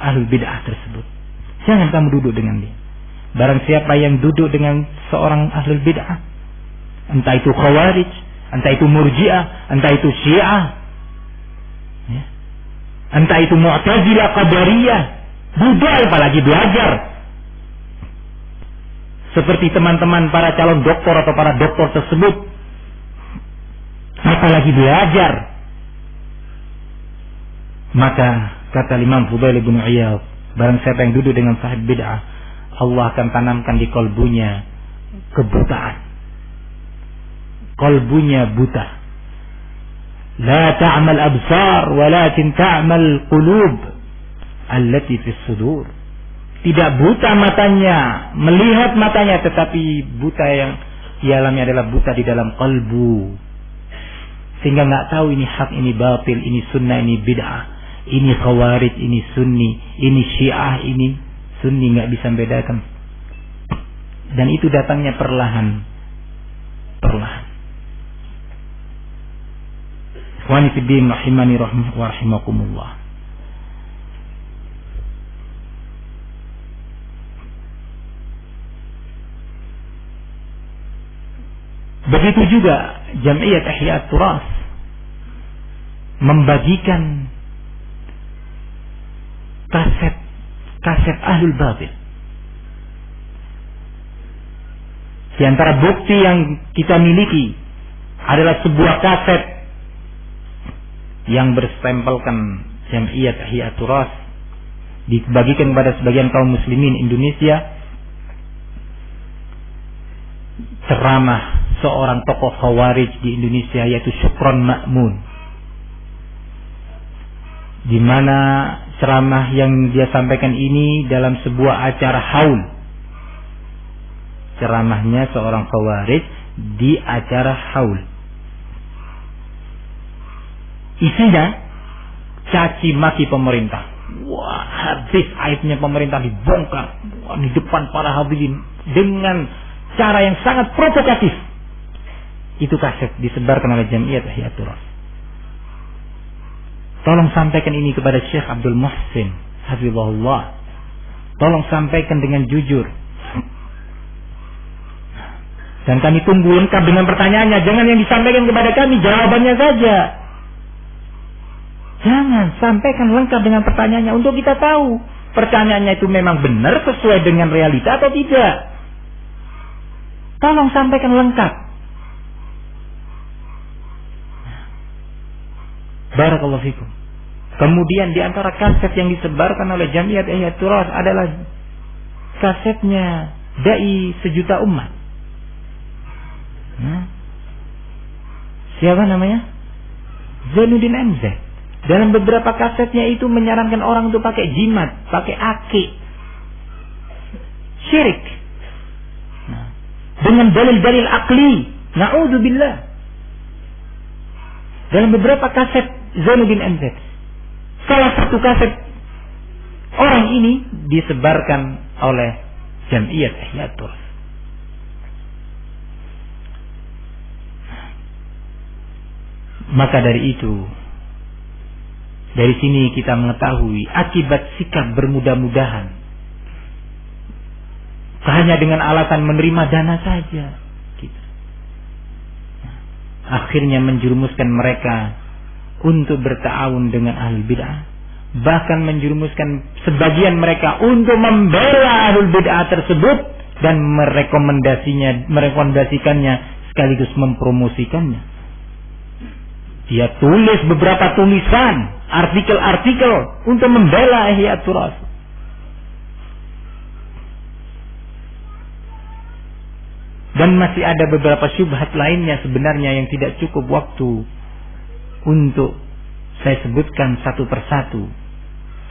S1: ahlul bid'ah tersebut. Jangan kamu duduk dengan dia. Barang siapa yang duduk dengan seorang ahlul bid'ah, entah itu khawarij, entah itu murji'ah, entah itu syiah, ya, entah itu mu'tazilah, qadariyah, duduk apalagi belajar. Seperti teman-teman para calon doktor atau para doktor tersebut, apalagi belajar. Maka kata Imam Fudail bin Iyad, barang siapa yang duduk dengan sahib bid'ah, Allah akan tanamkan di kalbunya kebutaan. Kalbunya buta. La ta'mal absar walakin ta'mal qulub allati fis sudur. Tidak buta matanya, melihat matanya, tetapi buta yang dialami adalah buta di dalam kalbu. Sehingga enggak tahu ini hak, ini batil, ini sunnah, ini bid'ah. Ini khawarij, ini sunni, ini syiah, ini sunni, nggak bisa membedakan. Dan itu datangnya perlahan. Ikhwani fi din rahimani wa rahimakumullah. Begitu juga Jam'iyat Ihya Turas membagikan kaset Ahlul Batil. Di antara bukti yang kita miliki adalah sebuah kaset yang berstempelkan Jam'iyat Ihya Turas, dibagikan kepada sebagian kaum muslimin Indonesia, ceramah seorang tokoh Khawarij di Indonesia yaitu Syukron Ma'mun, di mana ceramah yang dia sampaikan ini dalam sebuah acara haul. Ceramahnya seorang Khawarij di acara haul. Isinya caci maki pemerintah. Wah, habis aibnya pemerintah dibongkar. Wah, di depan para hadirin dengan cara yang sangat provokatif. Itu kaset disebarkan oleh Jam'iyat Ihya Turas. Tolong sampaikan ini kepada Syekh Abdul Muhsin hafizahullah. Tolong sampaikan dengan jujur. Dan kami tunggu lengkap dengan pertanyaannya. Jangan yang disampaikan kepada kami jawabannya saja. Jangan, sampaikan lengkap dengan pertanyaannya untuk kita tahu pertanyaannya itu memang benar sesuai dengan realita atau tidak. Tolong sampaikan lengkap. Barakallahu fikum. Kemudian di antara kaset yang disebarkan oleh Jam'iyat Ihya Turas adalah kasetnya Dai Sejuta Umat. Siapa namanya? Zainuddin MZ. Dalam beberapa kasetnya itu menyarankan orang untuk pakai jimat, pakai akik, syirik. Dengan dalil-dalil akli. Na'udzubillah. Dalam beberapa kaset Zainuddin MZ, salah satu kaset orang ini disebarkan oleh Jam'iyat Ihya Turas. Maka dari itu, dari sini kita mengetahui akibat sikap bermudah-mudahan hanya dengan alasan menerima dana saja, akhirnya menjerumuskan mereka untuk berta'awun dengan ahlul bid'ah, bahkan menjerumuskan sebagian mereka untuk membela ahlul bid'ah tersebut dan merekomendasikannya sekaligus mempromosikannya. Dia tulis beberapa tulisan, artikel-artikel untuk membela Ihya Turas. Dan masih ada beberapa syubhat lainnya sebenarnya yang tidak cukup waktu untuk saya sebutkan satu persatu.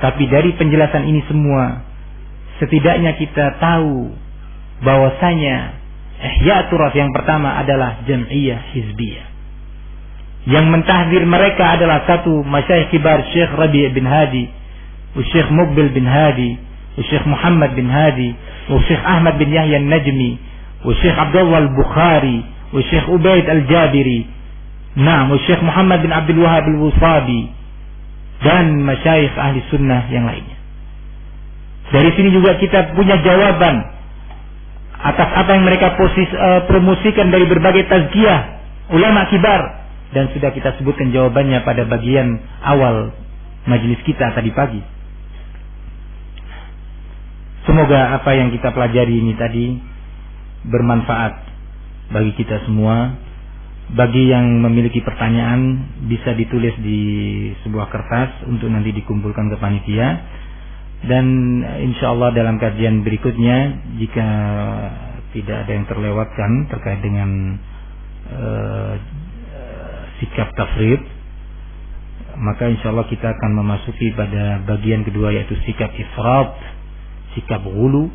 S1: Tapi dari penjelasan ini semua, setidaknya kita tahu bahwasanya Ihya Turas yang pertama adalah Jam'iyah Hizbiyah. Yang mentahdir mereka adalah satu masyayikh kibar, Syekh Rabi' bin Hadi, Syekh Muqbil bin Hadi, Syekh Muhammad bin Hadi, Syekh Ahmad bin Yahya An-Najmi, Syekh Abdullah Al-Bukhari, Syekh Ubaid Al-Jabiri, Syekh Muhammad bin Abdul Wahab Al-Wusabi, dan masyayikh ahli sunnah yang lainnya. Dari sini juga kita punya jawaban atas apa yang mereka promosikan dari berbagai tazkiyah ulama kibar, dan sudah kita sebutkan jawabannya pada bagian awal majelis kita tadi pagi. Semoga apa yang kita pelajari ini tadi bermanfaat bagi kita semua. Bagi yang memiliki pertanyaan bisa ditulis di sebuah kertas untuk nanti dikumpulkan ke panitia. Dan insyaallah dalam kajian berikutnya, jika tidak ada yang terlewatkan terkait dengan sikap tafrid, maka insyaallah kita akan memasuki pada bagian kedua, yaitu sikap ifrat, sikap ghulu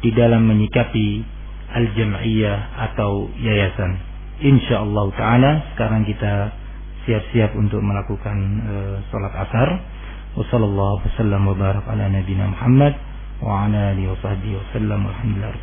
S1: di dalam menyikapi al-jam'iyah atau yayasan. Insyaallah ta'ala sekarang kita siap-siap untuk melakukan salat asar. Wassallallahu wasallam wa barak ala nabiyina Muhammad wa ala alihi wa sahbihi wasallam. Alhamdulillah.